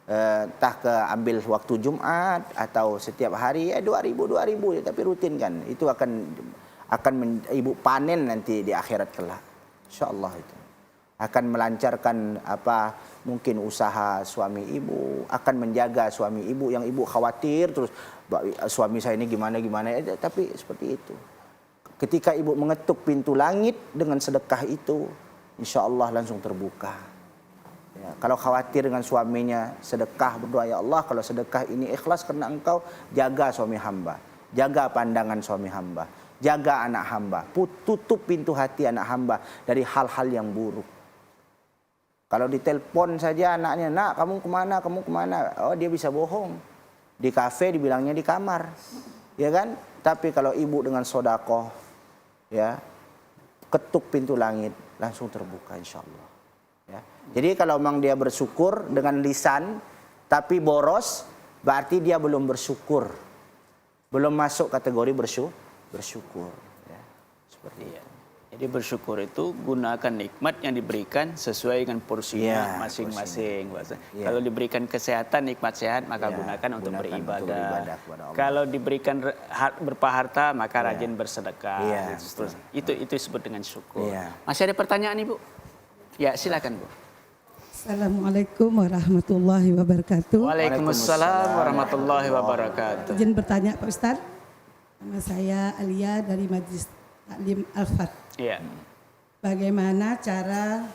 [SPEAKER 2] entah ke ambil waktu Jumat atau setiap hari 2.000 tapi rutinkan. Itu akan ibu panen nanti di akhirat kelak. Insyaallah itu. Akan melancarkan mungkin usaha suami ibu, akan menjaga suami ibu yang ibu khawatir terus suami saya ini gimana tapi seperti itu. Ketika ibu mengetuk pintu langit dengan sedekah itu, insyaallah langsung terbuka. Ya, kalau khawatir dengan suaminya, sedekah berdoa, ya Allah kalau sedekah ini ikhlas karena Engkau, jaga suami hamba, jaga pandangan suami hamba, jaga anak hamba, tutup pintu hati anak hamba dari hal-hal yang buruk. Kalau ditelepon saja anaknya, nak kamu kemana? Oh dia bisa bohong. Di kafe dibilangnya di kamar, ya kan? Tapi kalau ibu dengan sodakoh, ya ketuk pintu langit langsung terbuka insyaallah. Ya. Jadi kalau memang dia bersyukur dengan lisan, tapi boros, berarti dia belum bersyukur, belum masuk kategori bersyukur. Ya. Seperti itu.
[SPEAKER 1] Jadi bersyukur itu gunakan nikmat yang diberikan sesuai dengan porsinya masing-masing. Kalau diberikan kesehatan, nikmat sehat, maka gunakan untuk beribadah. Kalau diberikan berupa harta, maka rajin bersedekah. Itu disebut dengan syukur. Masih ada pertanyaan Ibu? Ya silakan Bu.
[SPEAKER 8] Assalamualaikum warahmatullahi wabarakatuh.
[SPEAKER 1] Waalaikumsalam warahmatullahi wabarakatuh.
[SPEAKER 8] Izin bertanya Pak Ustadz. Nama saya Alia dari Majelis Taklim Al-Fat.
[SPEAKER 1] Iya.
[SPEAKER 8] Bagaimana cara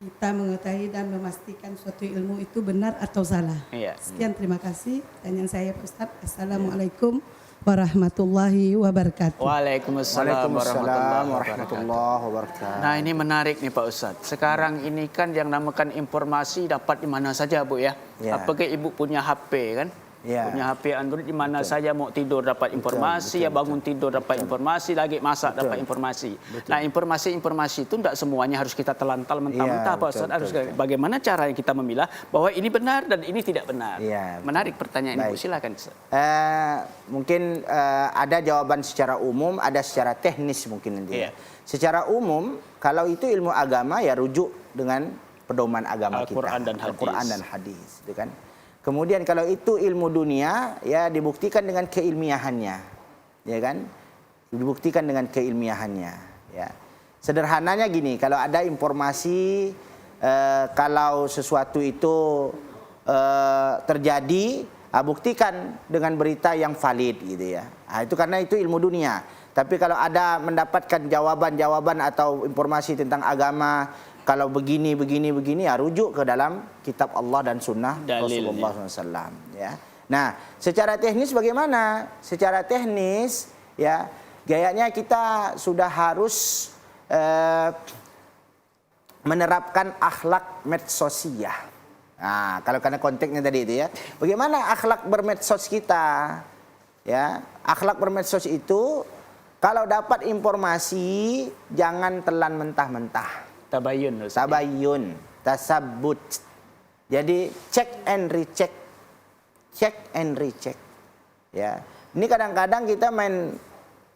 [SPEAKER 8] kita mengetahui dan memastikan suatu ilmu itu benar atau salah?
[SPEAKER 1] Iya.
[SPEAKER 8] Sekian, terima kasih. Pertanyaan saya Pak Ustadz. Assalamualaikum warahmatullahi wabarakatuh.
[SPEAKER 1] Waalaikumsalam warahmatullahi wabarakatuh. Nah ini menarik nih Pak Ustadz. Sekarang ini kan yang namakan informasi dapat di mana saja Bu ya. Apakah Ibu punya HP kan?
[SPEAKER 2] Ya,
[SPEAKER 1] punya HP Android di mana saja mau tidur dapat informasi, bangun tidur dapat informasi, lagi masak dapat informasi. Nah, informasi-informasi itu tidak semuanya harus kita telantal mentah-mentah, Pak Ustaz. Harus bagaimana cara yang kita memilah bahwa ini benar dan ini tidak benar.
[SPEAKER 2] Ya,
[SPEAKER 1] menarik pertanyaan Ibu, silakan.
[SPEAKER 2] Mungkin ada jawaban secara umum, ada secara teknis mungkin nanti.
[SPEAKER 1] Iya.
[SPEAKER 2] Secara umum, kalau itu ilmu agama ya rujuk dengan pedoman agama
[SPEAKER 1] Al-Quran
[SPEAKER 2] kita,
[SPEAKER 1] dan hadis.
[SPEAKER 2] Al-Quran dan hadis, gitu kan. Kemudian kalau itu ilmu dunia, ya dibuktikan dengan keilmiahannya, ya kan? Dibuktikan dengan keilmiahannya, ya. Sederhananya gini, kalau ada informasi, kalau sesuatu itu terjadi, buktikan dengan berita yang valid, gitu ya. Itu karena itu ilmu dunia. Tapi kalau ada mendapatkan jawaban-jawaban atau informasi tentang agama, kalau begini ya rujuk ke dalam kitab Allah dan sunnah Rasulullah SAW. Ya. Nah, secara teknis bagaimana? Secara teknis, ya gayanya kita sudah harus menerapkan akhlak medsosiyah. Nah, kalau karena konteksnya tadi itu ya, bagaimana akhlak bermedsos kita? Ya, akhlak bermedsos itu kalau dapat informasi jangan telan mentah-mentah.
[SPEAKER 1] Tabayun.
[SPEAKER 2] Tabayun, tasabbut. Jadi check and recheck. Check and recheck. Ya. Ini kadang-kadang kita main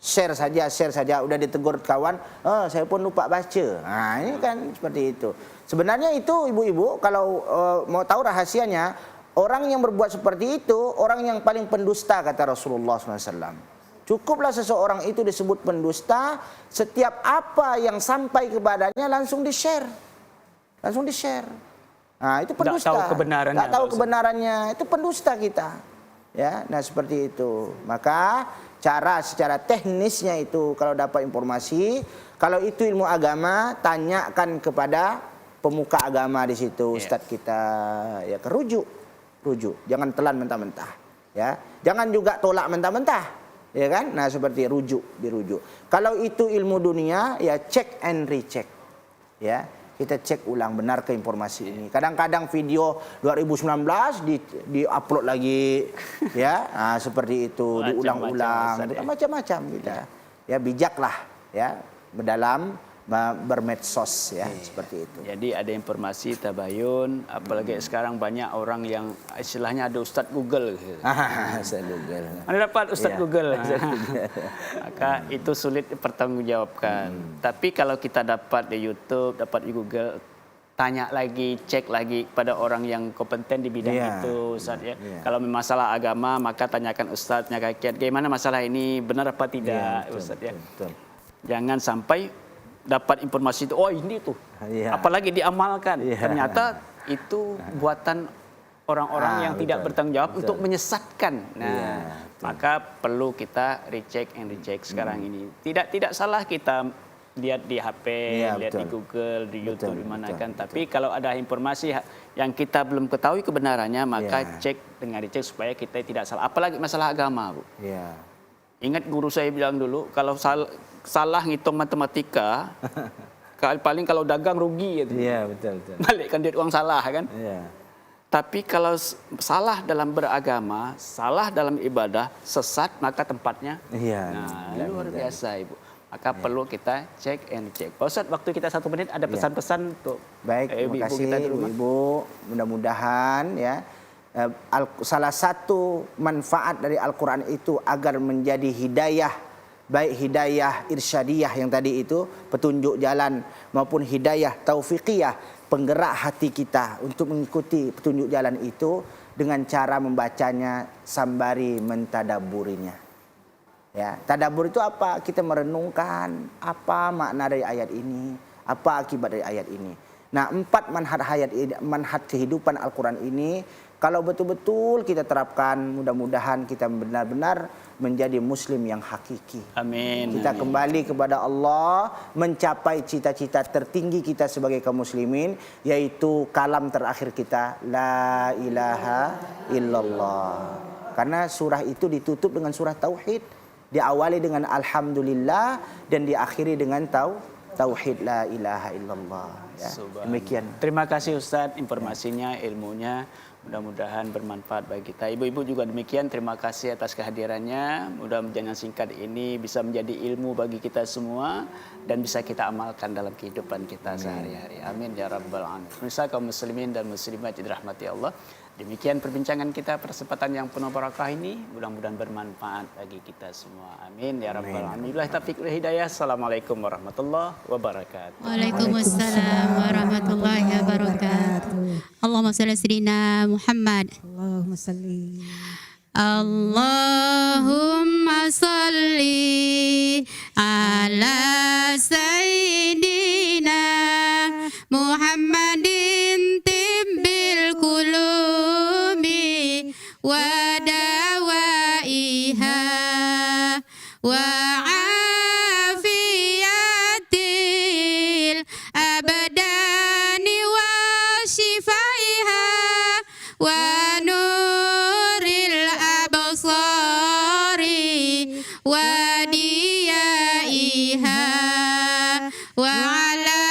[SPEAKER 2] share saja, udah ditegur kawan, saya pun lupa baca. Nah, ini kan seperti itu. Sebenarnya itu ibu-ibu kalau mau tahu rahasianya, orang yang berbuat seperti itu orang yang paling pendusta kata Rasulullah SAW. Cukuplah seseorang itu disebut pendusta, setiap apa yang sampai kepadanya langsung di-share. Langsung di-share. Nah, itu pendusta.
[SPEAKER 1] Tak tahu kebenarannya.
[SPEAKER 2] Itu pendusta kita. Ya, nah seperti itu. Maka cara secara teknisnya itu kalau dapat informasi, kalau itu ilmu agama, tanyakan kepada pemuka agama di situ, ustadz kita, ya kerujuk. Rujuk, jangan telan mentah-mentah. Ya, jangan juga tolak mentah-mentah. Ya kan? Nah, seperti dirujuk. Kalau itu ilmu dunia, ya check and recheck. Ya, kita cek ulang benar ke informasi ini. Kadang-kadang video 2019 di-upload lagi, ya. Nah, seperti itu, diulang-ulang, macam-macam kita. Ya, bijaklah ya dalam bermedsos ya, seperti itu.
[SPEAKER 1] Jadi ada informasi tabayun, apalagi sekarang banyak orang yang istilahnya ada Ustadz Google.
[SPEAKER 2] Ustadz Google.
[SPEAKER 1] Anda dapat Ustadz Google. Maka itu sulit dipertanggungjawabkan. Tapi kalau kita dapat di YouTube, dapat di Google, tanya lagi, cek lagi pada orang yang kompeten di bidang itu, Ustadz ya. Kalau masalah agama, maka tanyakan Ustadznya kakiat, bagaimana masalah ini, benar apa tidak, Ustadz ya. Betul. Jangan sampai dapat informasi itu, ini tuh, apalagi diamalkan, ternyata itu buatan orang-orang yang tidak bertanggung jawab untuk menyesatkan. Nah, maka perlu kita recheck and recheck sekarang ini. Tidak salah kita lihat di HP, lihat di Google, di YouTube, dimana kan. Tapi kalau ada informasi yang kita belum ketahui kebenarannya, maka cek dengan recheck supaya kita tidak salah. Apalagi masalah agama, Bu. Ingat guru saya bilang dulu, kalau salah ngitung matematika, paling kalau dagang rugi gitu.
[SPEAKER 2] Iya, betul.
[SPEAKER 1] Balikkan duit uang salah kan. Tapi kalau salah dalam beragama, salah dalam ibadah, sesat maka tempatnya. Luar biasa, Ibu. Maka perlu kita cek and check. Pak Ustadz, waktu kita 1 menit ada pesan-pesan untuk
[SPEAKER 2] terima kasih
[SPEAKER 1] kita di rumah.
[SPEAKER 2] Ibu. Mudah-mudahan ya. Salah satu manfaat dari Al-Quran itu agar menjadi hidayah, baik hidayah irsyadiyah yang tadi itu, petunjuk jalan, maupun hidayah taufiqiyah, penggerak hati kita untuk mengikuti petunjuk jalan itu dengan cara membacanya sambari mentadaburinya. Ya, tadabur itu apa? Kita merenungkan apa makna dari ayat ini, apa akibat dari ayat ini. Nah, 4 manhaj kehidupan Al-Quran ini kalau betul-betul kita terapkan, mudah-mudahan kita benar-benar menjadi muslim yang hakiki.
[SPEAKER 1] Amin.
[SPEAKER 2] Kita kembali kepada Allah, mencapai cita-cita tertinggi kita sebagai kaum muslimin, yaitu kalam terakhir kita, la ilaha illallah. Karena surah itu ditutup dengan surah tauhid, diawali dengan alhamdulillah dan diakhiri dengan tauhid la ilaha illallah. Ya. Demikian.
[SPEAKER 1] Terima kasih Ustadz informasinya, ilmunya. Mudah-mudahan bermanfaat bagi kita. Ibu-ibu juga demikian, terima kasih atas kehadirannya. Mudah-mudahan singkat ini bisa menjadi ilmu bagi kita semua dan bisa kita amalkan dalam kehidupan kita sehari-hari. Amin ya rabbal alamin. Pemirsa kaum muslimin dan muslimat dirahmati Allah. Demikian perbincangan kita, persempatan yang penuh barakah ini. Mudah-mudahan bermanfaat bagi kita semua. Amin ya rabbal alamin. Billahi taufiq wal hidayah. Assalamualaikum warahmatullahi wabarakatuh.
[SPEAKER 4] Waalaikumsalam warahmatullahi wabarakatuh. Allahumma shalli ala sayyidina Muhammad.
[SPEAKER 8] Allahumma salli.
[SPEAKER 4] Allahumma salli ala sayyidina Muhammadin tibbil qulubi wa dawaiha wa afiyatil abdani wa shifaiha wa nuril absari wa diyaiha wa ala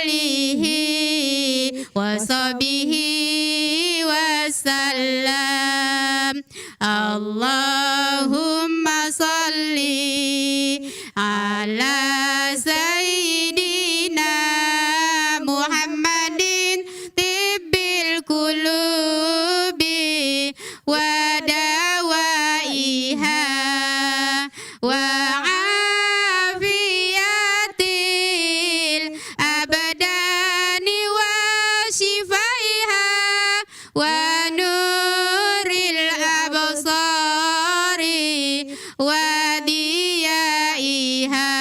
[SPEAKER 4] alihi wa sahbihi wa sallam. Allahumma salli ala sayyidina Muhammadin tibbil qulubi wa dawaiha wa afiyatil abdani wa shifaiha wa nuril absari wa diyaiha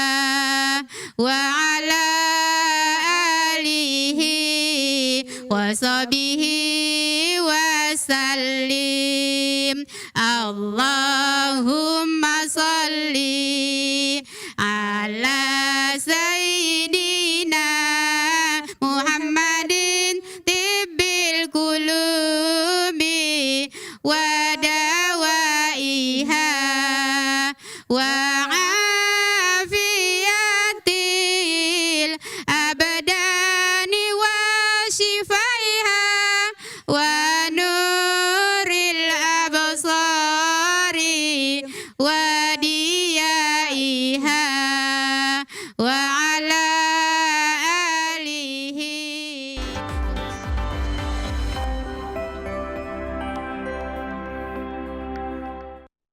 [SPEAKER 4] wa ala alihi wa sahbihi wa sallim. Allahumma salli